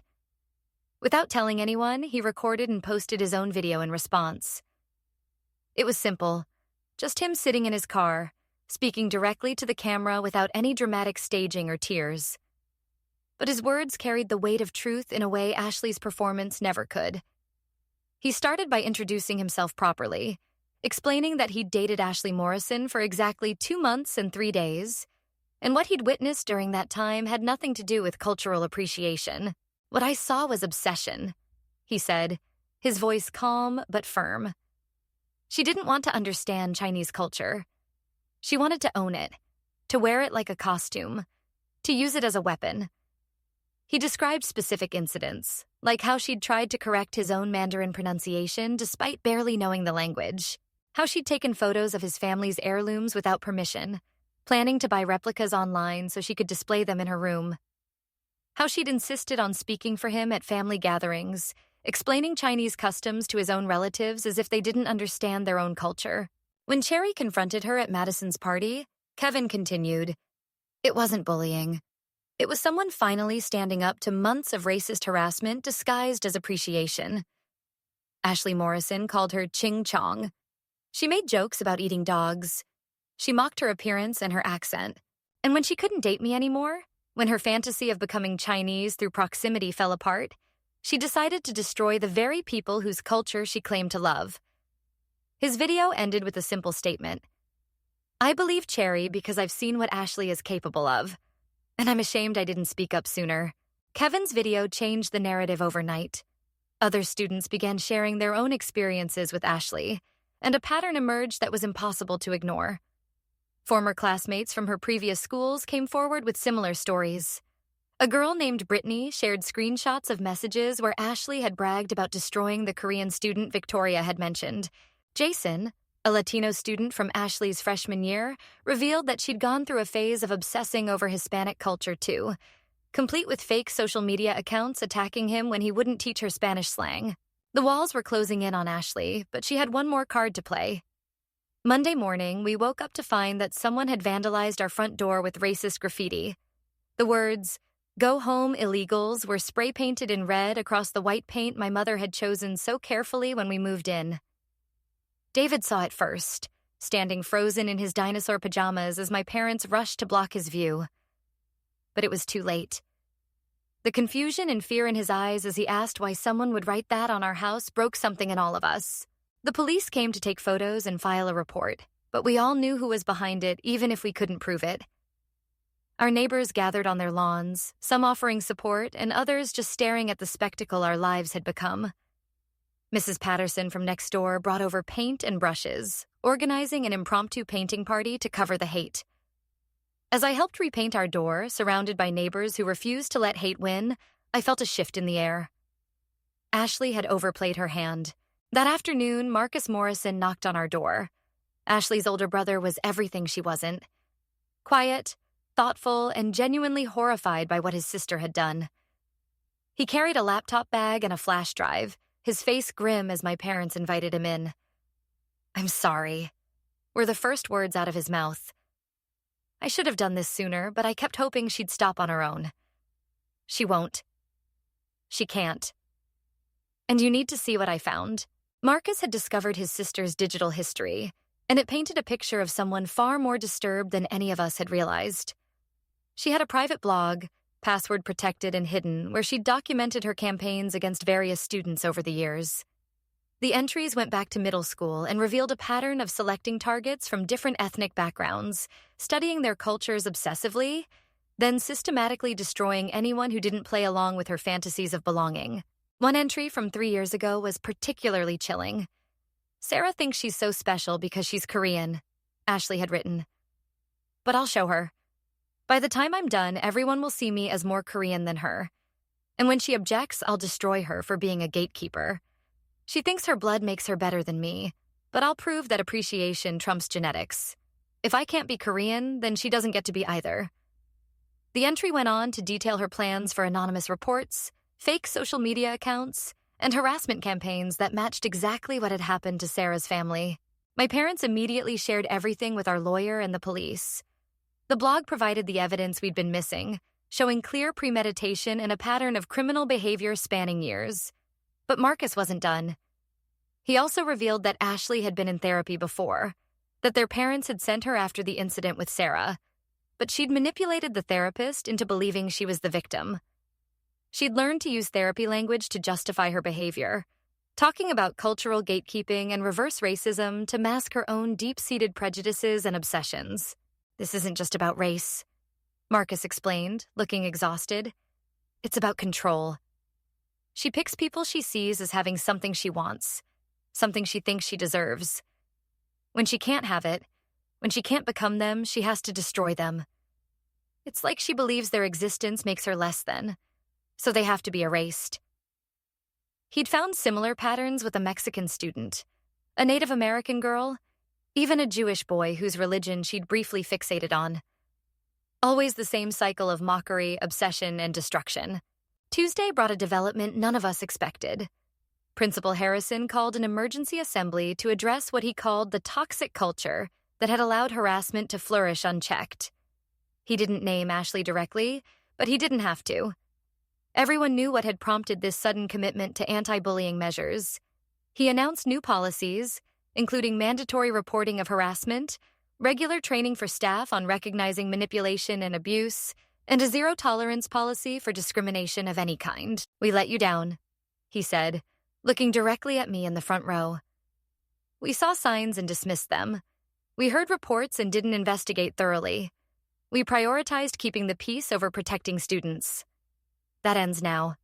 Without telling anyone, he recorded and posted his own video in response. It was simple, just him sitting in his car, speaking directly to the camera without any dramatic staging or tears. But his words carried the weight of truth in a way Ashley's performance never could. He started by introducing himself properly, explaining that he'd dated Ashley Morrison for exactly 2 months and 3 days, and what he'd witnessed during that time had nothing to do with cultural appreciation. What I saw was obsession, he said, his voice calm but firm. She didn't want to understand Chinese culture. She wanted to own it, to wear it like a costume, to use it as a weapon. He described specific incidents, like how she'd tried to correct his own Mandarin pronunciation despite barely knowing the language, how she'd taken photos of his family's heirlooms without permission, planning to buy replicas online so she could display them in her room, how she'd insisted on speaking for him at family gatherings, explaining Chinese customs to his own relatives as if they didn't understand their own culture. When Cherry confronted her at Madison's party, Kevin continued, "It wasn't bullying. It was someone finally standing up to months of racist harassment disguised as appreciation." Ashley Morrison called her Ching Chong. She made jokes about eating dogs. She mocked her appearance and her accent. And when she couldn't date me anymore, when her fantasy of becoming Chinese through proximity fell apart, she decided to destroy the very people whose culture she claimed to love. His video ended with a simple statement. "I believe Cherry because I've seen what Ashley is capable of. And I'm ashamed I didn't speak up sooner." Kevin's video changed the narrative overnight. Other students began sharing their own experiences with Ashley, and a pattern emerged that was impossible to ignore. Former classmates from her previous schools came forward with similar stories. A girl named Brittany shared screenshots of messages where Ashley had bragged about destroying the Korean student Victoria had mentioned. Jason, a Latino student from Ashley's freshman year, revealed that she'd gone through a phase of obsessing over Hispanic culture too, complete with fake social media accounts attacking him when he wouldn't teach her Spanish slang. The walls were closing in on Ashley, but she had one more card to play. Monday morning, we woke up to find that someone had vandalized our front door with racist graffiti. The words, "Go home, illegals," were spray-painted in red across the white paint my mother had chosen so carefully when we moved in. David saw it first, standing frozen in his dinosaur pajamas as my parents rushed to block his view. But it was too late. The confusion and fear in his eyes as he asked why someone would write that on our house broke something in all of us. The police came to take photos and file a report, but we all knew who was behind it even if we couldn't prove it. Our neighbors gathered on their lawns, some offering support and others just staring at the spectacle our lives had become. Mrs. Patterson from next door brought over paint and brushes, organizing an impromptu painting party to cover the hate. As I helped repaint our door, surrounded by neighbors who refused to let hate win, I felt a shift in the air. Ashley had overplayed her hand. That afternoon, Marcus Morrison knocked on our door. Ashley's older brother was everything she wasn't. Quiet, thoughtful, and genuinely horrified by what his sister had done. He carried a laptop bag and a flash drive, his face grim as my parents invited him in. "I'm sorry," were the first words out of his mouth. I should have done this sooner, but I kept hoping she'd stop on her own. She won't. She can't. And you need to see what I found. Marcus had discovered his sister's digital history, and it painted a picture of someone far more disturbed than any of us had realized. She had a private blog, password protected and hidden, where she'd documented her campaigns against various students over the years. The entries went back to middle school and revealed a pattern of selecting targets from different ethnic backgrounds, studying their cultures obsessively, then systematically destroying anyone who didn't play along with her fantasies of belonging. One entry from 3 years ago was particularly chilling. "Sarah thinks she's so special because she's Korean," Ashley had written. "But I'll show her. By the time I'm done, everyone will see me as more Korean than her. And when she objects, I'll destroy her for being a gatekeeper. She thinks her blood makes her better than me, but I'll prove that appreciation trumps genetics. If I can't be Korean, then she doesn't get to be either." The entry went on to detail her plans for anonymous reports, fake social media accounts, and harassment campaigns that matched exactly what had happened to Sarah's family. My parents immediately shared everything with our lawyer and the police. The blog provided the evidence we'd been missing, showing clear premeditation and a pattern of criminal behavior spanning years. But Marcus wasn't done. He also revealed that Ashley had been in therapy before, that their parents had sent her after the incident with Sarah, but she'd manipulated the therapist into believing she was the victim. She'd learned to use therapy language to justify her behavior, talking about cultural gatekeeping and reverse racism to mask her own deep-seated prejudices and obsessions. "This isn't just about race," Marcus explained, looking exhausted. "It's about control. She picks people she sees as having something she wants, something she thinks she deserves. When she can't have it, when she can't become them, she has to destroy them. It's like she believes their existence makes her less than, so they have to be erased." He'd found similar patterns with a Mexican student, a Native American girl, even a Jewish boy whose religion she'd briefly fixated on. Always the same cycle of mockery, obsession, and destruction. Tuesday brought a development none of us expected. Principal Harrison called an emergency assembly to address what he called the toxic culture that had allowed harassment to flourish unchecked. He didn't name Ashley directly, but he didn't have to. Everyone knew what had prompted this sudden commitment to anti-bullying measures. He announced new policies, including mandatory reporting of harassment, regular training for staff on recognizing manipulation and abuse, and a zero-tolerance policy for discrimination of any kind. "We let you down," he said, looking directly at me in the front row. "We saw signs and dismissed them. We heard reports and didn't investigate thoroughly. We prioritized keeping the peace over protecting students. That ends now."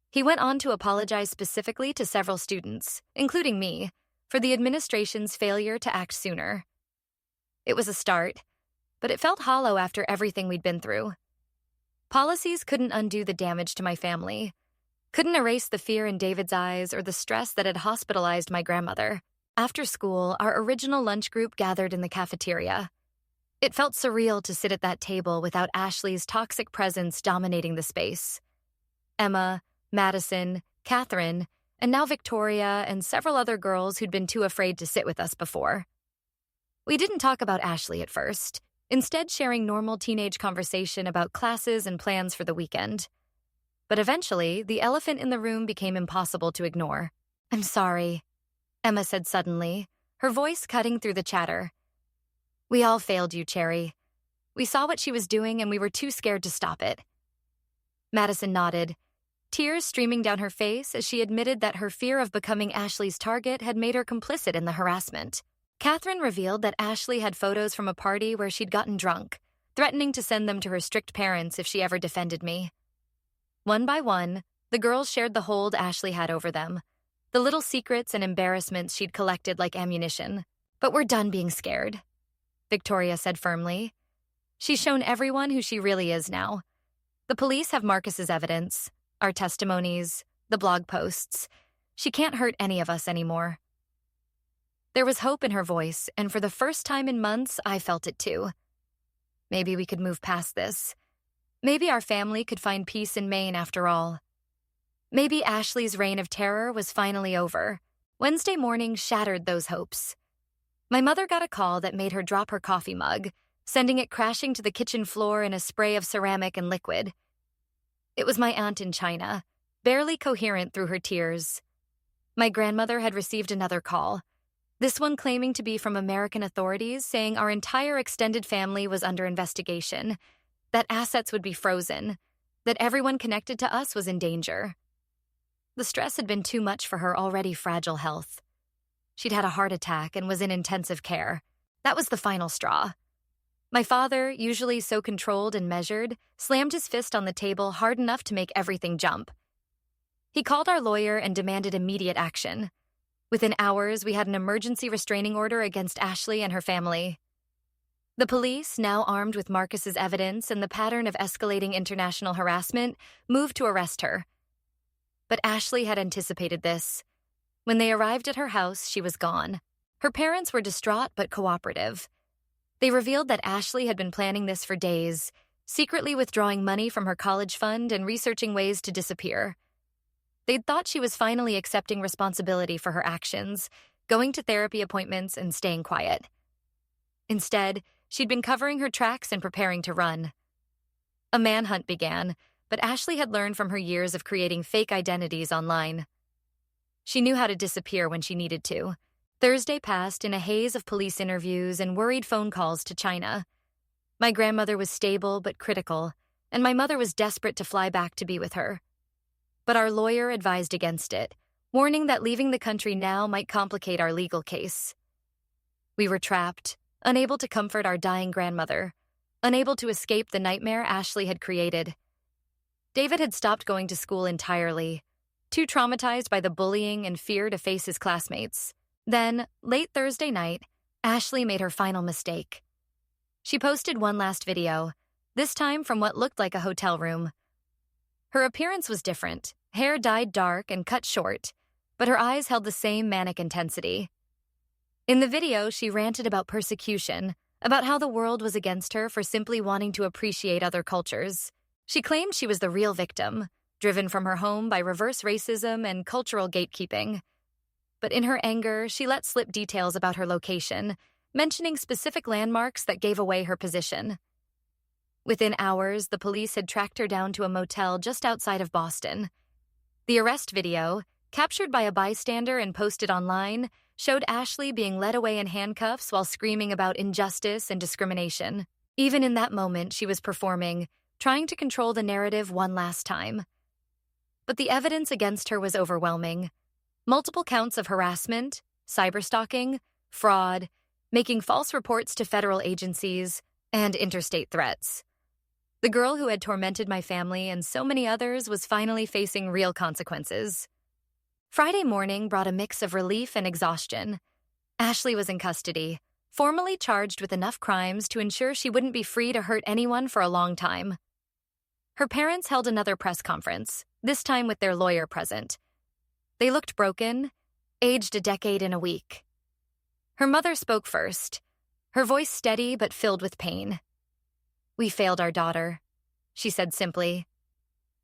He went on to apologize specifically to several students, including me, for the administration's failure to act sooner. It was a start, but it felt hollow after everything we'd been through. Policies couldn't undo the damage to my family, couldn't erase the fear in David's eyes or the stress that had hospitalized my grandmother. After school, our original lunch group gathered in the cafeteria. It felt surreal to sit at that table without Ashley's toxic presence dominating the space. Emma, Madison, Catherine, and now Victoria and several other girls who'd been too afraid to sit with us before. We didn't talk about Ashley at first, instead sharing normal teenage conversation about classes and plans for the weekend. But eventually, the elephant in the room became impossible to ignore. "I'm sorry," Emma said suddenly, her voice cutting through the chatter. "We all failed you, Cherry. We saw what she was doing and we were too scared to stop it." Madison nodded, tears streaming down her face as she admitted that her fear of becoming Ashley's target had made her complicit in the harassment. Catherine revealed that Ashley had photos from a party where she'd gotten drunk, threatening to send them to her strict parents if she ever defended me. One by one, the girls shared the hold Ashley had over them, the little secrets and embarrassments she'd collected like ammunition. "But we're done being scared," Victoria said firmly. "She's shown everyone who she really is now. The police have Marcus's evidence, our testimonies, the blog posts. She can't hurt any of us anymore." There was hope in her voice, and for the first time in months, I felt it too. Maybe we could move past this. Maybe our family could find peace in Maine after all. Maybe Ashley's reign of terror was finally over. Wednesday morning shattered those hopes. My mother got a call that made her drop her coffee mug, sending it crashing to the kitchen floor in a spray of ceramic and liquid. It was my aunt in China, barely coherent through her tears. My grandmother had received another call, this one claiming to be from American authorities saying our entire extended family was under investigation, that assets would be frozen, that everyone connected to us was in danger. The stress had been too much for her already fragile health. She'd had a heart attack and was in intensive care. That was the final straw. My father, usually so controlled and measured, slammed his fist on the table hard enough to make everything jump. He called our lawyer and demanded immediate action. Within hours, we had an emergency restraining order against Ashley and her family. The police, now armed with Marcus's evidence and the pattern of escalating international harassment, moved to arrest her. But Ashley had anticipated this. When they arrived at her house, she was gone. Her parents were distraught but cooperative. They revealed that Ashley had been planning this for days, secretly withdrawing money from her college fund and researching ways to disappear. They'd thought she was finally accepting responsibility for her actions, going to therapy appointments and staying quiet. Instead, she'd been covering her tracks and preparing to run. A manhunt began, but Ashley had learned from her years of creating fake identities online. She knew how to disappear when she needed to. Thursday passed in a haze of police interviews and worried phone calls to China. My grandmother was stable but critical, and my mother was desperate to fly back to be with her. But our lawyer advised against it, warning that leaving the country now might complicate our legal case. We were trapped, unable to comfort our dying grandmother, unable to escape the nightmare Ashley had created. David had stopped going to school entirely, too traumatized by the bullying and fear to face his classmates. Then, late Thursday night, Ashley made her final mistake. She posted one last video, this time from what looked like a hotel room. Her appearance was different, hair dyed dark and cut short, but her eyes held the same manic intensity. In the video, she ranted about persecution, about how the world was against her for simply wanting to appreciate other cultures. She claimed she was the real victim, driven from her home by reverse racism and cultural gatekeeping. But in her anger, she let slip details about her location, mentioning specific landmarks that gave away her position. Within hours, the police had tracked her down to a motel just outside of Boston. The arrest video, captured by a bystander and posted online, showed Ashley being led away in handcuffs while screaming about injustice and discrimination. Even in that moment, she was performing, trying to control the narrative one last time. But the evidence against her was overwhelming. Multiple counts of harassment, cyberstalking, fraud, making false reports to federal agencies, and interstate threats. The girl who had tormented my family and so many others was finally facing real consequences. Friday morning brought a mix of relief and exhaustion. Ashley was in custody, formally charged with enough crimes to ensure she wouldn't be free to hurt anyone for a long time. Her parents held another press conference, this time with their lawyer present. They looked broken, aged a decade in a week. Her mother spoke first, her voice steady but filled with pain. "We failed our daughter," she said simply.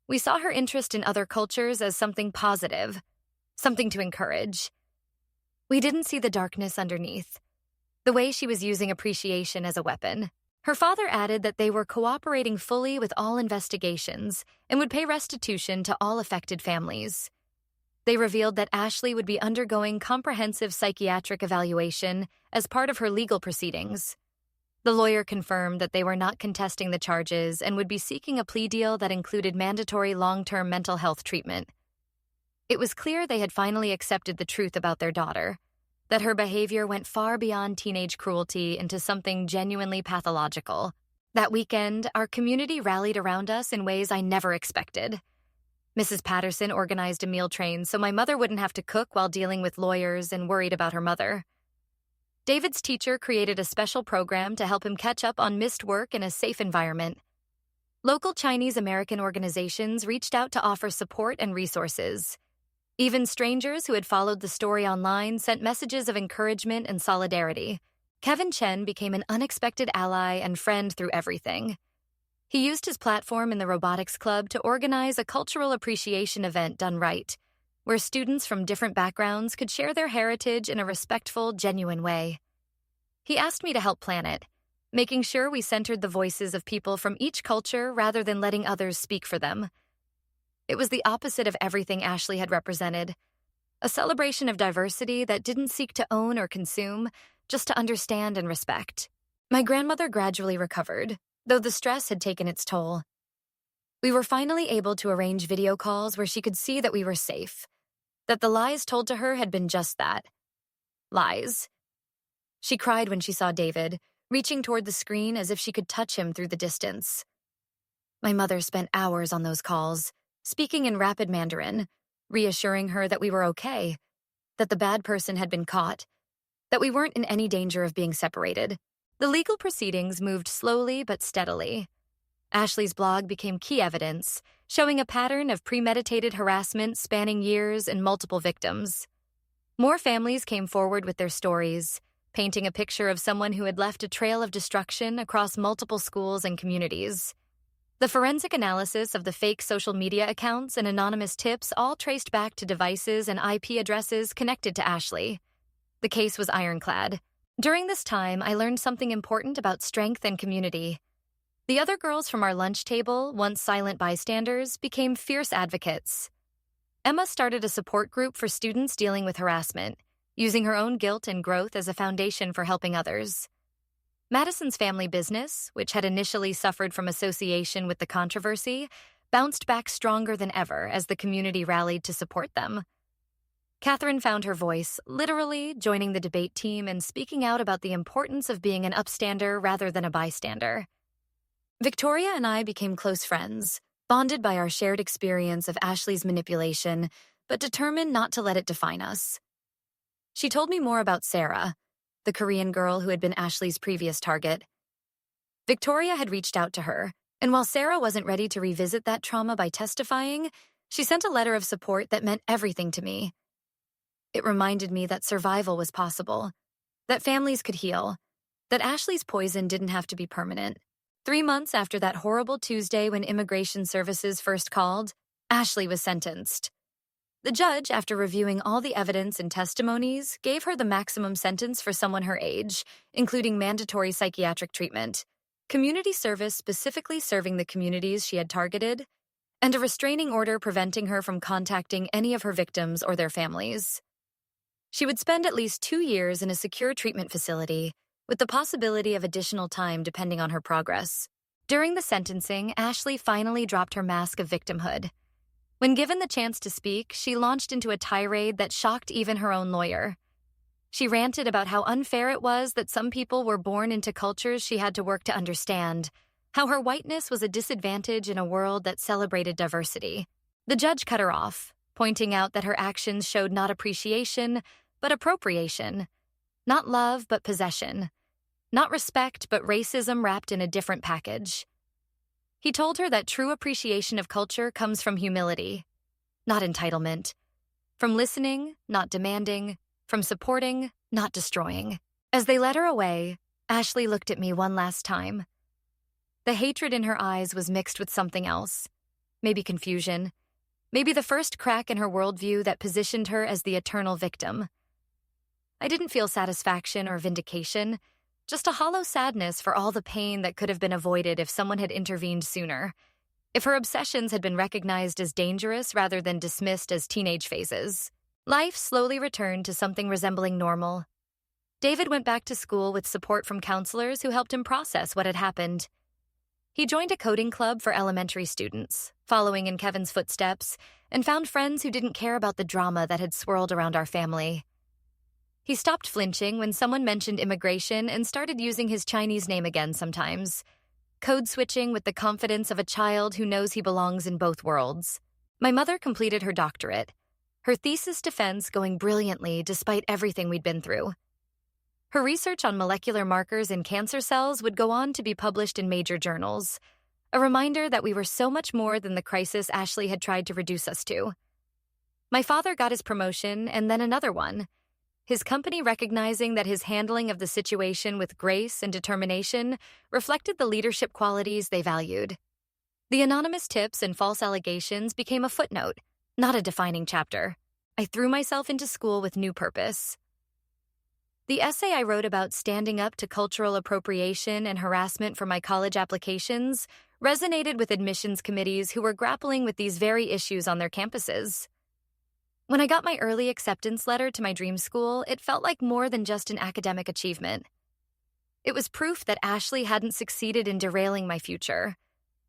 "We saw her interest in other cultures as something positive, something to encourage. We didn't see the darkness underneath, the way she was using appreciation as a weapon." Her father added that they were cooperating fully with all investigations and would pay restitution to all affected families. They revealed that Ashley would be undergoing comprehensive psychiatric evaluation as part of her legal proceedings. The lawyer confirmed that they were not contesting the charges and would be seeking a plea deal that included mandatory long-term mental health treatment. It was clear they had finally accepted the truth about their daughter, that her behavior went far beyond teenage cruelty into something genuinely pathological. That weekend, our community rallied around us in ways I never expected. Mrs. Patterson organized a meal train so my mother wouldn't have to cook while dealing with lawyers and worried about her mother. David's teacher created a special program to help him catch up on missed work in a safe environment. Local Chinese American organizations reached out to offer support and resources. Even strangers who had followed the story online sent messages of encouragement and solidarity. Kevin Chen became an unexpected ally and friend through everything. He used his platform in the robotics club to organize a cultural appreciation event done right, where students from different backgrounds could share their heritage in a respectful, genuine way. He asked me to help plan it, making sure we centered the voices of people from each culture rather than letting others speak for them. It was the opposite of everything Ashley had represented, a celebration of diversity that didn't seek to own or consume, just to understand and respect. My grandmother gradually recovered, though the stress had taken its toll. We were finally able to arrange video calls where she could see that we were safe, that the lies told to her had been just that. Lies. She cried when she saw David, reaching toward the screen as if she could touch him through the distance. My mother spent hours on those calls, speaking in rapid Mandarin, reassuring her that we were okay, that the bad person had been caught, that we weren't in any danger of being separated. The legal proceedings moved slowly but steadily. Ashley's blog became key evidence, showing a pattern of premeditated harassment spanning years and multiple victims. More families came forward with their stories, painting a picture of someone who had left a trail of destruction across multiple schools and communities. The forensic analysis of the fake social media accounts and anonymous tips all traced back to devices and IP addresses connected to Ashley. The case was ironclad. During this time, I learned something important about strength and community. The other girls from our lunch table, once silent bystanders, became fierce advocates. Emma started a support group for students dealing with harassment, using her own guilt and growth as a foundation for helping others. Madison's family business, which had initially suffered from association with the controversy, bounced back stronger than ever as the community rallied to support them. Catherine found her voice, literally joining the debate team and speaking out about the importance of being an upstander rather than a bystander. Victoria and I became close friends, bonded by our shared experience of Ashley's manipulation, but determined not to let it define us. She told me more about Sarah, the Korean girl who had been Ashley's previous target. Victoria had reached out to her, and while Sarah wasn't ready to revisit that trauma by testifying, she sent a letter of support that meant everything to me. It reminded me that survival was possible, that families could heal, that Ashley's poison didn't have to be permanent. 3 months after that horrible Tuesday when Immigration Services first called, Ashley was sentenced. The judge, after reviewing all the evidence and testimonies, gave her the maximum sentence for someone her age, including mandatory psychiatric treatment, community service specifically serving the communities she had targeted, and a restraining order preventing her from contacting any of her victims or their families. She would spend at least 2 years in a secure treatment facility, with the possibility of additional time depending on her progress. During the sentencing, Ashley finally dropped her mask of victimhood. When given the chance to speak, she launched into a tirade that shocked even her own lawyer. She ranted about how unfair it was that some people were born into cultures she had to work to understand, how her whiteness was a disadvantage in a world that celebrated diversity. The judge cut her off, pointing out that her actions showed not appreciation, but appropriation, not love, but possession, not respect, but racism wrapped in a different package. He told her that true appreciation of culture comes from humility, not entitlement, from listening, not demanding, from supporting, not destroying. As they led her away, Ashley looked at me one last time. The hatred in her eyes was mixed with something else, maybe confusion, maybe the first crack in her worldview that positioned her as the eternal victim. I didn't feel satisfaction or vindication, just a hollow sadness for all the pain that could have been avoided if someone had intervened sooner, if her obsessions had been recognized as dangerous rather than dismissed as teenage phases. Life slowly returned to something resembling normal. David went back to school with support from counselors who helped him process what had happened. He joined a coding club for elementary students, following in Kevin's footsteps, and found friends who didn't care about the drama that had swirled around our family. He stopped flinching when someone mentioned immigration and started using his Chinese name again sometimes, code switching with the confidence of a child who knows he belongs in both worlds. My mother completed her doctorate, her thesis defense going brilliantly despite everything we'd been through. Her research on molecular markers in cancer cells would go on to be published in major journals, a reminder that we were so much more than the crisis Ashley had tried to reduce us to. My father got his promotion and then another one, his company recognizing that his handling of the situation with grace and determination reflected the leadership qualities they valued. The anonymous tips and false allegations became a footnote, not a defining chapter. I threw myself into school with new purpose. The essay I wrote about standing up to cultural appropriation and harassment for my college applications resonated with admissions committees who were grappling with these very issues on their campuses. When I got my early acceptance letter to my dream school, it felt like more than just an academic achievement. It was proof that Ashley hadn't succeeded in derailing my future,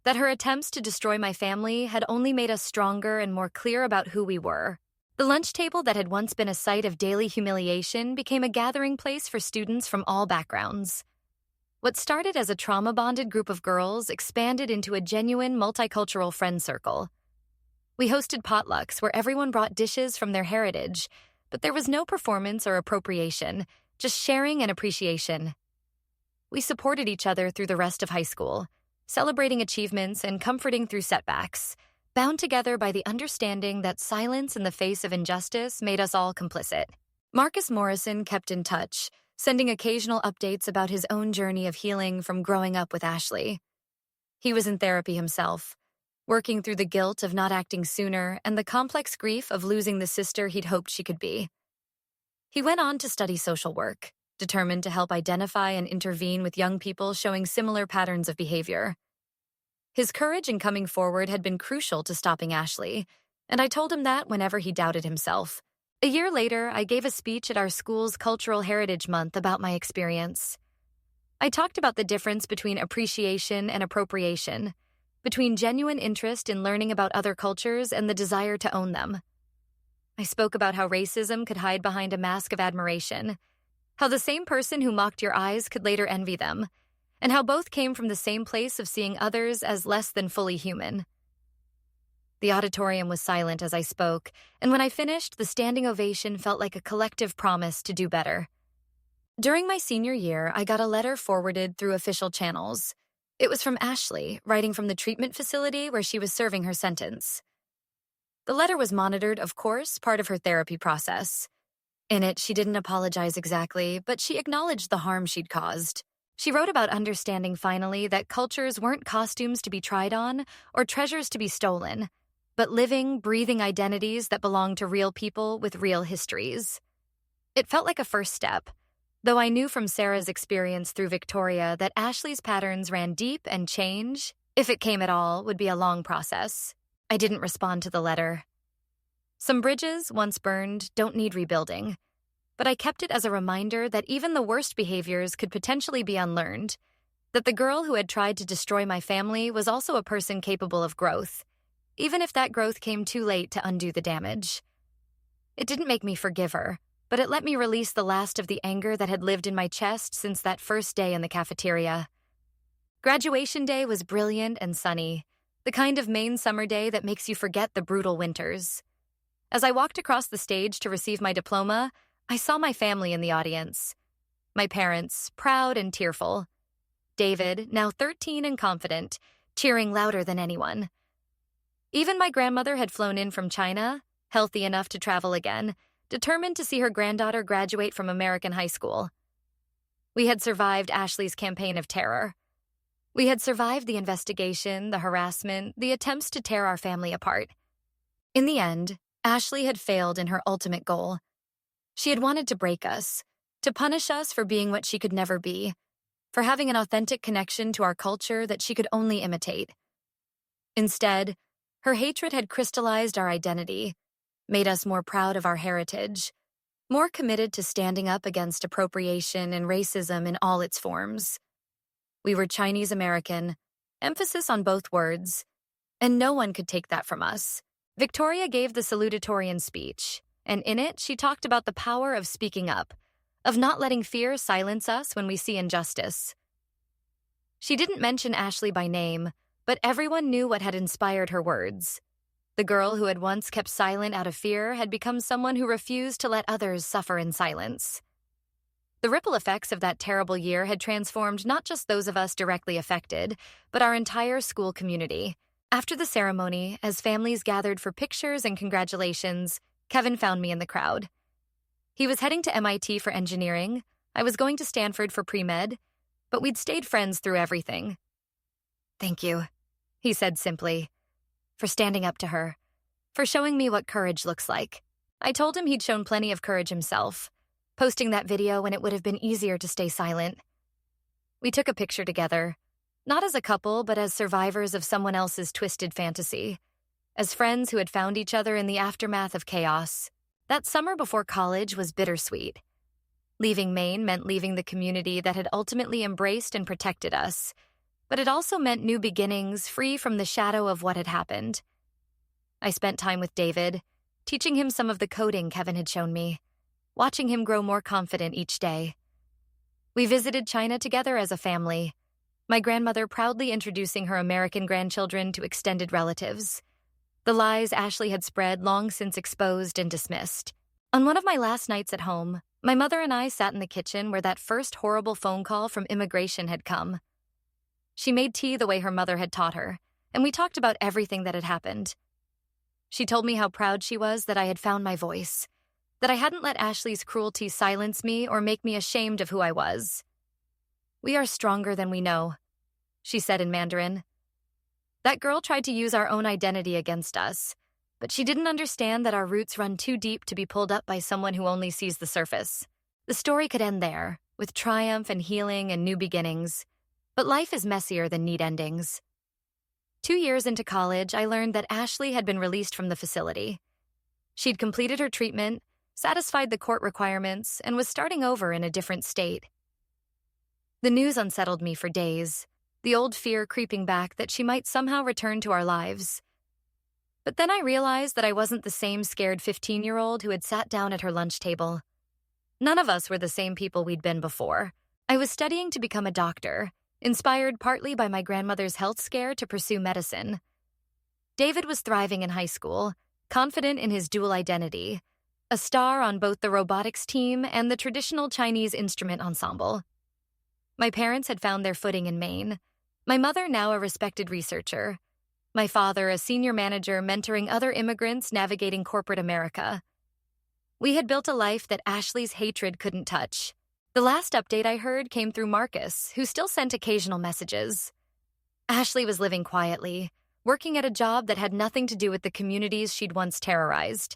that her attempts to destroy my family had only made us stronger and more clear about who we were. The lunch table that had once been a site of daily humiliation became a gathering place for students from all backgrounds. What started as a trauma-bonded group of girls expanded into a genuine multicultural friend circle. We hosted potlucks where everyone brought dishes from their heritage, but there was no performance or appropriation, just sharing and appreciation. We supported each other through the rest of high school, celebrating achievements and comforting through setbacks, bound together by the understanding that silence in the face of injustice made us all complicit. Marcus Morrison kept in touch, sending occasional updates about his own journey of healing from growing up with Ashley. He was in therapy himself, working through the guilt of not acting sooner and the complex grief of losing the sister he'd hoped she could be. He went on to study social work, determined to help identify and intervene with young people showing similar patterns of behavior. His courage in coming forward had been crucial to stopping Ashley, And I told him that whenever he doubted himself. A year later, I gave a speech at our school's Cultural Heritage Month about my experience. I talked about the difference between appreciation and appropriation, between genuine interest in learning about other cultures and the desire to own them. I spoke about how racism could hide behind a mask of admiration, how the same person who mocked your eyes could later envy them, and how both came from the same place of seeing others as less than fully human. The auditorium was silent as I spoke, and when I finished, the standing ovation felt like a collective promise to do better. During my senior year, I got a letter forwarded through official channels. It was from Ashley, writing from the treatment facility where she was serving her sentence. The letter was monitored, of course, part of her therapy process. In it, she didn't apologize exactly, but she acknowledged the harm she'd caused. She wrote about understanding finally that cultures weren't costumes to be tried on or treasures to be stolen, but living, breathing identities that belonged to real people with real histories. It felt like a first step, though I knew from Sarah's experience through Victoria that Ashley's patterns ran deep and change, if it came at all, would be a long process. I didn't respond to the letter. Some bridges, once burned, don't need rebuilding, but I kept it as a reminder that even the worst behaviors could potentially be unlearned, that the girl who had tried to destroy my family was also a person capable of growth, even if that growth came too late to undo the damage. It didn't make me forgive her, but it let me release the last of the anger that had lived in my chest since that first day in the cafeteria. Graduation day was brilliant and sunny, the kind of Maine summer day that makes you forget the brutal winters. As I walked across the stage to receive my diploma, I saw my family in the audience. My parents, proud and tearful. David, now 13 and confident, cheering louder than anyone. Even my grandmother had flown in from China, healthy enough to travel again, determined to see her granddaughter graduate from American high school. We had survived Ashley's campaign of terror. We had survived the investigation, the harassment, the attempts to tear our family apart. In the end, Ashley had failed in her ultimate goal. She had wanted to break us, to punish us for being what she could never be, for having an authentic connection to our culture that she could only imitate. Instead, her hatred had crystallized our identity, made us more proud of our heritage, more committed to standing up against appropriation and racism in all its forms. We were Chinese American, emphasis on both words, and no one could take that from us. Victoria gave the salutatorian speech, and in it she talked about the power of speaking up, of not letting fear silence us when we see injustice. She didn't mention Ashley by name, but everyone knew what had inspired her words. The girl who had once kept silent out of fear had become someone who refused to let others suffer in silence. The ripple effects of that terrible year had transformed not just those of us directly affected, but our entire school community. After the ceremony, as families gathered for pictures and congratulations, Kevin found me in the crowd. He was heading to MIT for engineering, I was going to Stanford for pre-med, but we'd stayed friends through everything. "Thank you," he said simply, "for standing up to her, for showing me what courage looks like." I told him he'd shown plenty of courage himself, posting that video when it would have been easier to stay silent. We took a picture together, not as a couple, but as survivors of someone else's twisted fantasy, as friends who had found each other in the aftermath of chaos. That summer before college was bittersweet. Leaving Maine meant leaving the community that had ultimately embraced and protected us, but it also meant new beginnings free from the shadow of what had happened. I spent time with David, teaching him some of the coding Kevin had shown me, watching him grow more confident each day. We visited China together as a family, my grandmother proudly introducing her American grandchildren to extended relatives. The lies Ashley had spread long since exposed and dismissed. On one of my last nights at home, my mother and I sat in the kitchen where that first horrible phone call from immigration had come. She made tea the way her mother had taught her, and we talked about everything that had happened. She told me how proud she was that I had found my voice, that I hadn't let Ashley's cruelty silence me or make me ashamed of who I was. "We are stronger than we know," she said in Mandarin. That girl tried to use our own identity against us, but she didn't understand that our roots run too deep to be pulled up by someone who only sees the surface. The story could end there, with triumph and healing and new beginnings, but life is messier than neat endings. 2 years into college, I learned that Ashley had been released from the facility. She'd completed her treatment, satisfied the court requirements, and was starting over in a different state. The news unsettled me for days, the old fear creeping back that she might somehow return to our lives. But then I realized that I wasn't the same scared 15-year-old who had sat down at her lunch table. None of us were the same people we'd been before. I was studying to become a doctor, inspired partly by my grandmother's health scare to pursue medicine. David was thriving in high school, confident in his dual identity, a star on both the robotics team and the traditional Chinese instrument ensemble. My parents had found their footing in Maine, my mother now a respected researcher, my father a senior manager mentoring other immigrants navigating corporate America. We had built a life that Ashley's hatred couldn't touch. The last update I heard came through Marcus, who still sent occasional messages. Ashley was living quietly, working at a job that had nothing to do with the communities she'd once terrorized.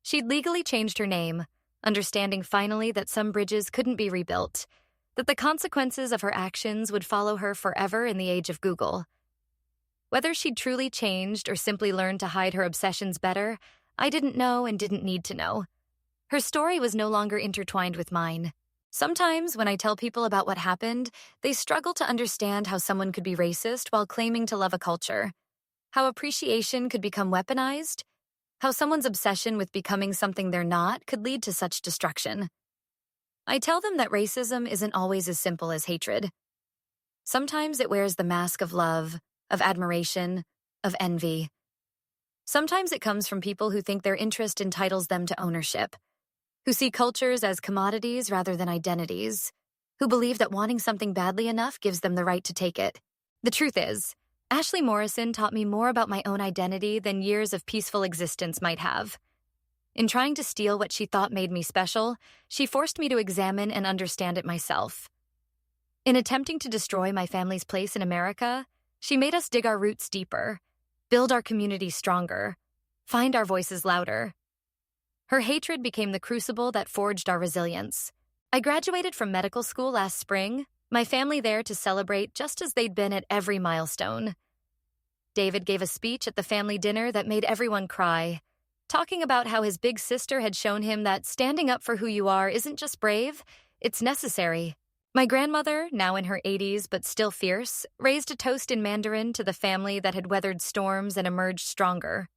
She'd legally changed her name, understanding finally that some bridges couldn't be rebuilt, that the consequences of her actions would follow her forever in the age of Google. Whether she'd truly changed or simply learned to hide her obsessions better, I didn't know and didn't need to know. Her story was no longer intertwined with mine. Sometimes, when I tell people about what happened, they struggle to understand how someone could be racist while claiming to love a culture, how appreciation could become weaponized, how someone's obsession with becoming something they're not could lead to such destruction. I tell them that racism isn't always as simple as hatred. Sometimes it wears the mask of love, of admiration, of envy. Sometimes it comes from people who think their interest entitles them to ownership, who see cultures as commodities rather than identities, who believe that wanting something badly enough gives them the right to take it. The truth is, Ashley Morrison taught me more about my own identity than years of peaceful existence might have. In trying to steal what she thought made me special, she forced me to examine and understand it myself. In attempting to destroy my family's place in America, she made us dig our roots deeper, build our community stronger, find our voices louder. Her hatred became the crucible that forged our resilience. I graduated from medical school last spring, my family there to celebrate just as they'd been at every milestone. David gave a speech at the family dinner that made everyone cry, talking about how his big sister had shown him that standing up for who you are isn't just brave, it's necessary. My grandmother, now in her 80s but still fierce, raised a toast in Mandarin to the family that had weathered storms and emerged stronger.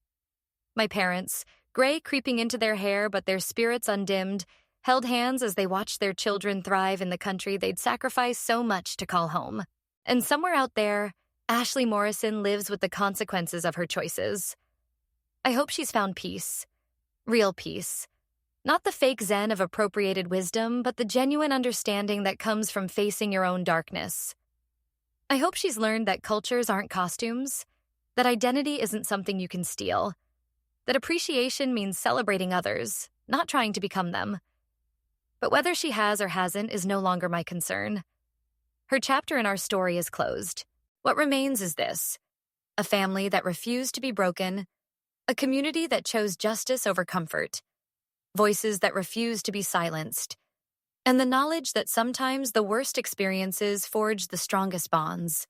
My parents, gray creeping into their hair but their spirits undimmed, held hands as they watched their children thrive in the country they'd sacrificed so much to call home. And somewhere out there, Ashley Morrison lives with the consequences of her choices. I hope she's found peace. Real peace. Not the fake zen of appropriated wisdom, but the genuine understanding that comes from facing your own darkness. I hope she's learned that cultures aren't costumes, that identity isn't something you can steal, that appreciation means celebrating others, not trying to become them. But whether she has or hasn't is no longer my concern. Her chapter in our story is closed. What remains is this: a family that refused to be broken, a community that chose justice over comfort, voices that refused to be silenced, and the knowledge that sometimes the worst experiences forge the strongest bonds.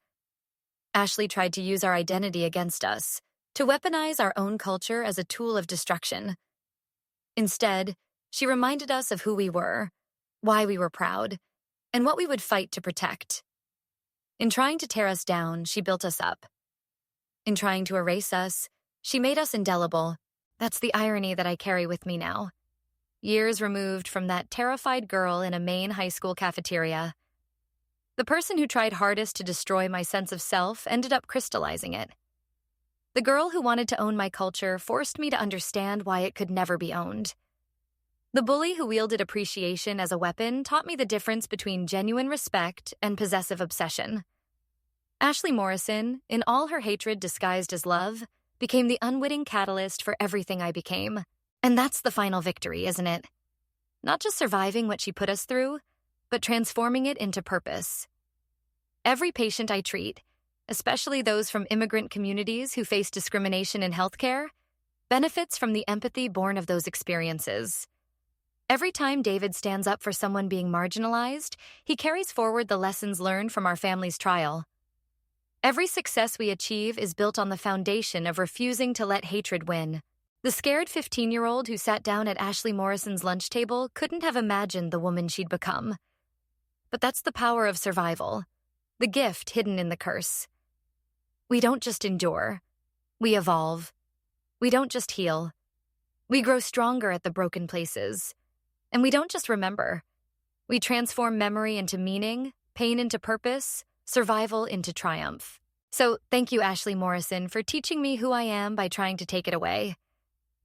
Ashley tried to use our identity against us, to weaponize our own culture as a tool of destruction. Instead, she reminded us of who we were, why we were proud, and what we would fight to protect. In trying to tear us down, she built us up. In trying to erase us, she made us indelible. That's the irony that I carry with me now. Years removed from that terrified girl in a Maine high school cafeteria. The person who tried hardest to destroy my sense of self ended up crystallizing it. The girl who wanted to own my culture forced me to understand why it could never be owned. The bully who wielded appreciation as a weapon taught me the difference between genuine respect and possessive obsession. Ashley Morrison, in all her hatred disguised as love, became the unwitting catalyst for everything I became. And that's the final victory, isn't it? Not just surviving what she put us through, but transforming it into purpose. Every patient I treat, especially those from immigrant communities who face discrimination in healthcare, benefits from the empathy born of those experiences. Every time David stands up for someone being marginalized, he carries forward the lessons learned from our family's trial. Every success we achieve is built on the foundation of refusing to let hatred win. The scared 15-year-old who sat down at Ashley Morrison's lunch table couldn't have imagined the woman she'd become. But that's the power of survival, the gift hidden in the curse. We don't just endure, we evolve. We don't just heal, we grow stronger at the broken places. And we don't just remember, we transform memory into meaning, pain into purpose, survival into triumph. So thank you, Ashley Morrison, for teaching me who I am by trying to take it away.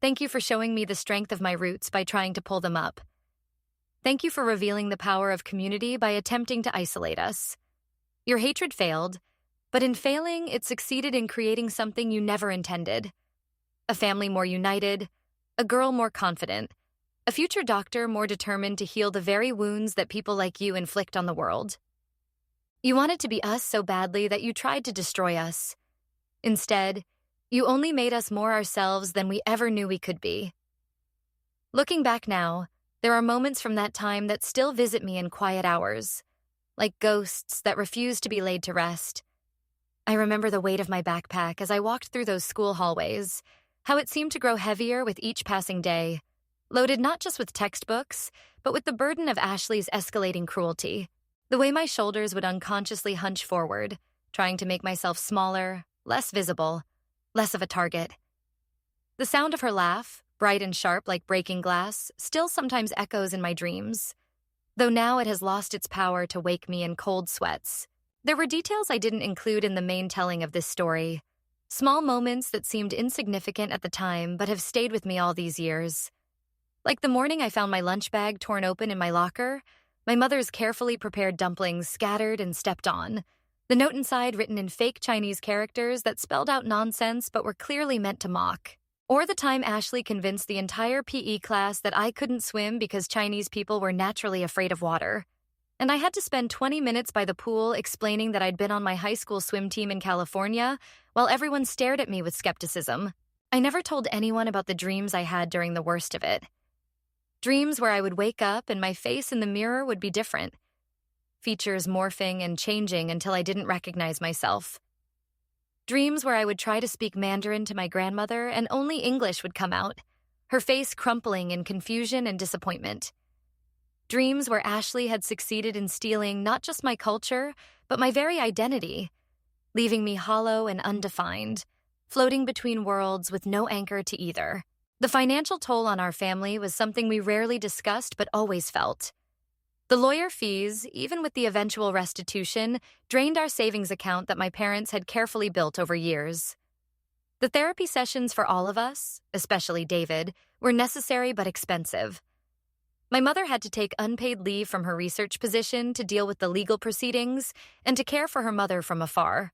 Thank you for showing me the strength of my roots by trying to pull them up. Thank you for revealing the power of community by attempting to isolate us. Your hatred failed, but in failing, it succeeded in creating something you never intended. A family more united, a girl more confident, a future doctor more determined to heal the very wounds that people like you inflict on the world. You wanted to be us so badly that you tried to destroy us. Instead, you only made us more ourselves than we ever knew we could be. Looking back now, there are moments from that time that still visit me in quiet hours, like ghosts that refuse to be laid to rest. I remember the weight of my backpack as I walked through those school hallways, how it seemed to grow heavier with each passing day, loaded not just with textbooks, but with the burden of Ashley's escalating cruelty. The way my shoulders would unconsciously hunch forward, trying to make myself smaller, less visible, less of a target. The sound of her laugh, bright and sharp like breaking glass, still sometimes echoes in my dreams, though now it has lost its power to wake me in cold sweats. There were details I didn't include in the main telling of this story, small moments that seemed insignificant at the time but have stayed with me all these years. Like the morning I found my lunch bag torn open in my locker, my mother's carefully prepared dumplings scattered and stepped on, the note inside written in fake Chinese characters that spelled out nonsense but were clearly meant to mock. Or the time Ashley convinced the entire PE class that I couldn't swim because Chinese people were naturally afraid of water. And I had to spend 20 minutes by the pool explaining that I'd been on my high school swim team in California while everyone stared at me with skepticism. I never told anyone about the dreams I had during the worst of it. Dreams where I would wake up and my face in the mirror would be different, features morphing and changing until I didn't recognize myself. Dreams where I would try to speak Mandarin to my grandmother and only English would come out, her face crumpling in confusion and disappointment. Dreams where Ashley had succeeded in stealing not just my culture, but my very identity, leaving me hollow and undefined, floating between worlds with no anchor to either. The financial toll on our family was something we rarely discussed but always felt. The lawyer fees, even with the eventual restitution, drained our savings account that my parents had carefully built over years. The therapy sessions for all of us, especially David, were necessary but expensive. My mother had to take unpaid leave from her research position to deal with the legal proceedings and to care for her mother from afar.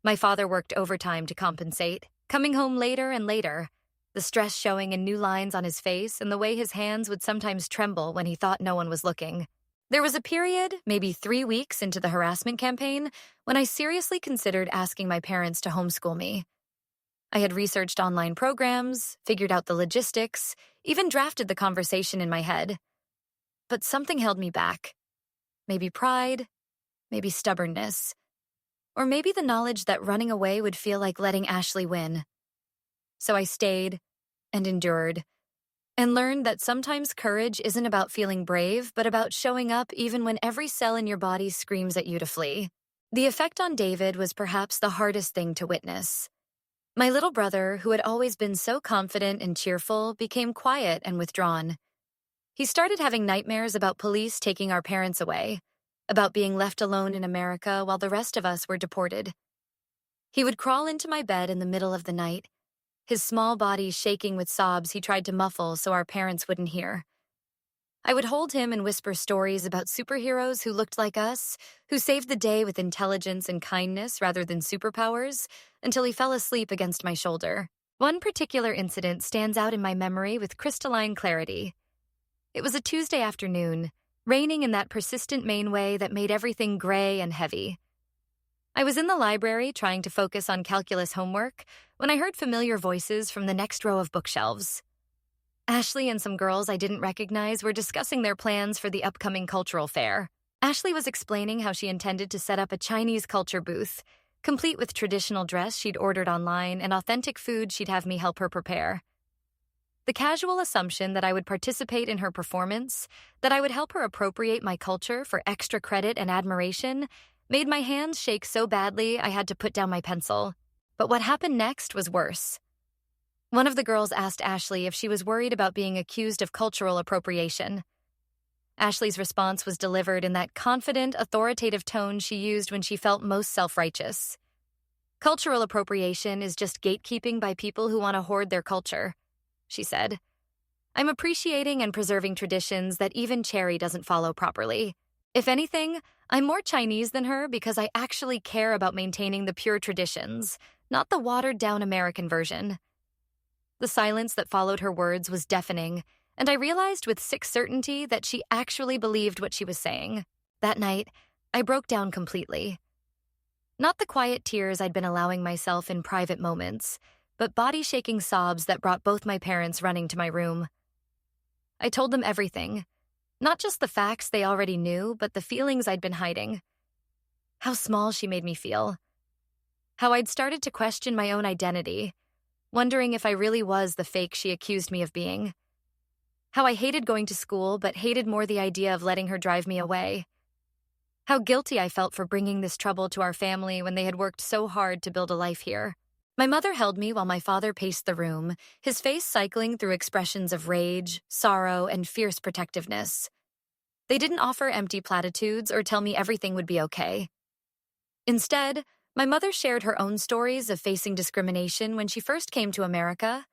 My father worked overtime to compensate, coming home later and later, the stress showing in new lines on his face and the way his hands would sometimes tremble when he thought no one was looking. There was a period, maybe 3 weeks into the harassment campaign, when I seriously considered asking my parents to homeschool me. I had researched online programs, figured out the logistics, even drafted the conversation in my head. But something held me back. Maybe pride, maybe stubbornness, or maybe the knowledge that running away would feel like letting Ashley win. So I stayed and endured, and learned that sometimes courage isn't about feeling brave, but about showing up even when every cell in your body screams at you to flee. The effect on David was perhaps the hardest thing to witness. My little brother, who had always been so confident and cheerful, became quiet and withdrawn. He started having nightmares about police taking our parents away, about being left alone in America while the rest of us were deported. He would crawl into my bed in the middle of the night, his small body shaking with sobs he tried to muffle so our parents wouldn't hear. I would hold him and whisper stories about superheroes who looked like us, who saved the day with intelligence and kindness rather than superpowers, until he fell asleep against my shoulder. One particular incident stands out in my memory with crystalline clarity. It was a Tuesday afternoon, raining in that persistent Maine way that made everything gray and heavy. I was in the library trying to focus on calculus homework when I heard familiar voices from the next row of bookshelves. Ashley and some girls I didn't recognize were discussing their plans for the upcoming cultural fair. Ashley was explaining how she intended to set up a Chinese culture booth, complete with traditional dress she'd ordered online and authentic food she'd have me help her prepare. The casual assumption that I would participate in her performance, that I would help her appropriate my culture for extra credit and admiration, made my hands shake so badly I had to put down my pencil. But what happened next was worse. One of the girls asked Ashley if she was worried about being accused of cultural appropriation. Ashley's response was delivered in that confident, authoritative tone she used when she felt most self-righteous. Cultural appropriation is just gatekeeping by people who want to hoard their culture, she said. I'm appreciating and preserving traditions that even Cherry doesn't follow properly. If anything, I'm more Chinese than her because I actually care about maintaining the pure traditions, not the watered-down American version. The silence that followed her words was deafening, and I realized with sick certainty that she actually believed what she was saying. That night, I broke down completely. Not the quiet tears I'd been allowing myself in private moments, but body-shaking sobs that brought both my parents running to my room. I told them everything, not just the facts they already knew, but the feelings I'd been hiding. How small she made me feel. How I'd started to question my own identity, wondering if I really was the fake she accused me of being. How I hated going to school, but hated more the idea of letting her drive me away. How guilty I felt for bringing this trouble to our family when they had worked so hard to build a life here. My mother held me while my father paced the room, his face cycling through expressions of rage, sorrow, and fierce protectiveness. They didn't offer empty platitudes or tell me everything would be okay. Instead, my mother shared her own stories of facing discrimination when she first came to America,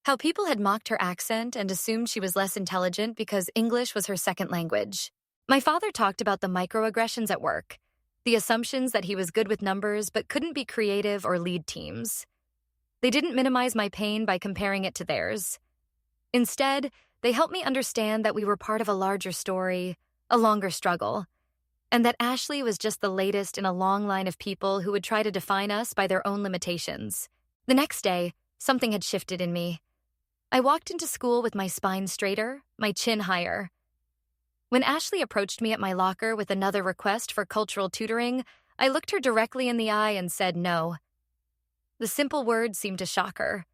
how people had mocked her accent and assumed she was less intelligent because English was her second language. My father talked about the microaggressions at work, the assumptions that he was good with numbers but couldn't be creative or lead teams. They didn't minimize my pain by comparing it to theirs. Instead, they helped me understand that we were part of a larger story, a longer struggle, and that Ashley was just the latest in a long line of people who would try to define us by their own limitations. The next day, something had shifted in me. I walked into school with my spine straighter, my chin higher. When Ashley approached me at my locker with another request for cultural tutoring, I looked her directly in the eye and said no. The simple words seemed to shock her.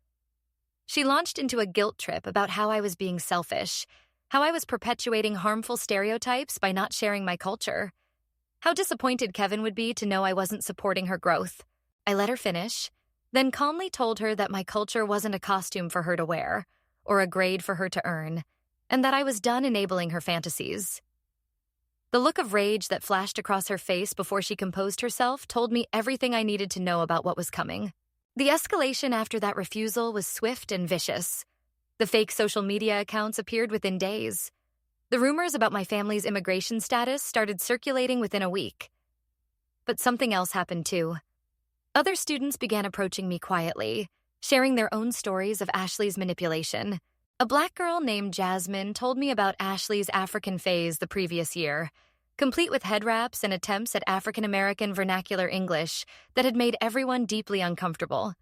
She launched into a guilt trip about how I was being selfish, how I was perpetuating harmful stereotypes by not sharing my culture, how disappointed Kevin would be to know I wasn't supporting her growth. I let her finish, then calmly told her that my culture wasn't a costume for her to wear, or a grade for her to earn, and that I was done enabling her fantasies. The look of rage that flashed across her face before she composed herself told me everything I needed to know about what was coming. The escalation after that refusal was swift and vicious. The fake social media accounts appeared within days. The rumors about my family's immigration status started circulating within a week. But something else happened too. Other students began approaching me quietly, sharing their own stories of Ashley's manipulation. A Black girl named Jasmine told me about Ashley's African phase the previous year, complete with head wraps and attempts at African-American vernacular English that had made everyone deeply uncomfortable.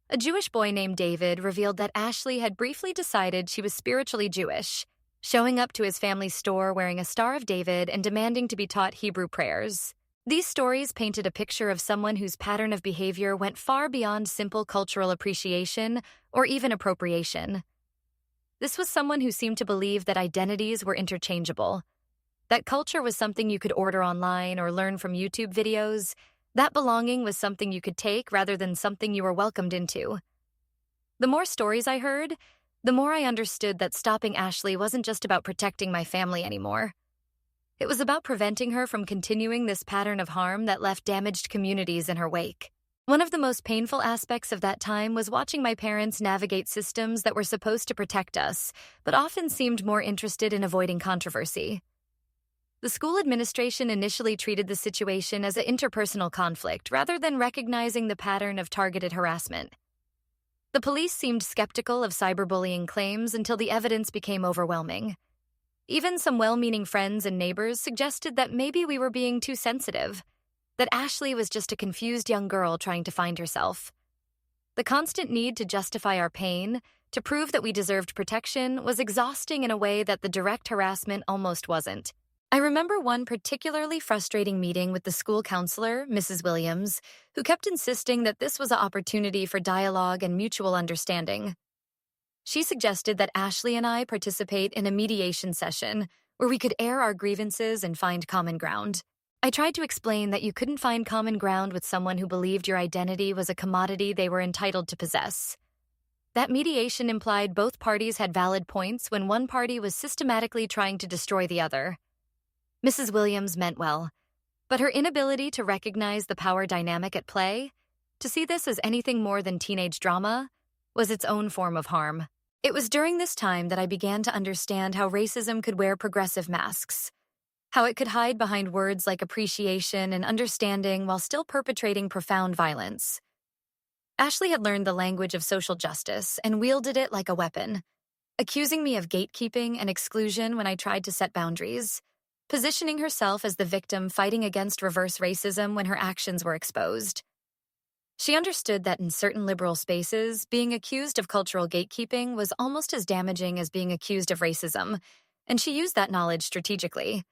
A Jewish boy named David revealed that Ashley had briefly decided she was spiritually Jewish, showing up to his family's store wearing a Star of David and demanding to be taught Hebrew prayers. These stories painted a picture of someone whose pattern of behavior went far beyond simple cultural appreciation or even appropriation. This was someone who seemed to believe that identities were interchangeable, that culture was something you could order online or learn from YouTube videos, that belonging was something you could take rather than something you were welcomed into. The more stories I heard, the more I understood that stopping Ashley wasn't just about protecting my family anymore. It was about preventing her from continuing this pattern of harm that left damaged communities in her wake. One of the most painful aspects of that time was watching my parents navigate systems that were supposed to protect us, but often seemed more interested in avoiding controversy. The school administration initially treated the situation as an interpersonal conflict rather than recognizing the pattern of targeted harassment. The police seemed skeptical of cyberbullying claims until the evidence became overwhelming. Even some well-meaning friends and neighbors suggested that maybe we were being too sensitive, that Ashley was just a confused young girl trying to find herself. The constant need to justify our pain, to prove that we deserved protection, was exhausting in a way that the direct harassment almost wasn't. I remember one particularly frustrating meeting with the school counselor, Mrs. Williams, who kept insisting that this was an opportunity for dialogue and mutual understanding. She suggested that Ashley and I participate in a mediation session where we could air our grievances and find common ground. I tried to explain that you couldn't find common ground with someone who believed your identity was a commodity they were entitled to possess. That mediation implied both parties had valid points when one party was systematically trying to destroy the other. Mrs. Williams meant well, but her inability to recognize the power dynamic at play, to see this as anything more than teenage drama, was its own form of harm. It was during this time that I began to understand how racism could wear progressive masks, how it could hide behind words like appreciation and understanding while still perpetrating profound violence. Ashley had learned the language of social justice and wielded it like a weapon, accusing me of gatekeeping and exclusion when I tried to set boundaries, positioning herself as the victim fighting against reverse racism when her actions were exposed. She understood that in certain liberal spaces, being accused of cultural gatekeeping was almost as damaging as being accused of racism, and she used that knowledge strategically.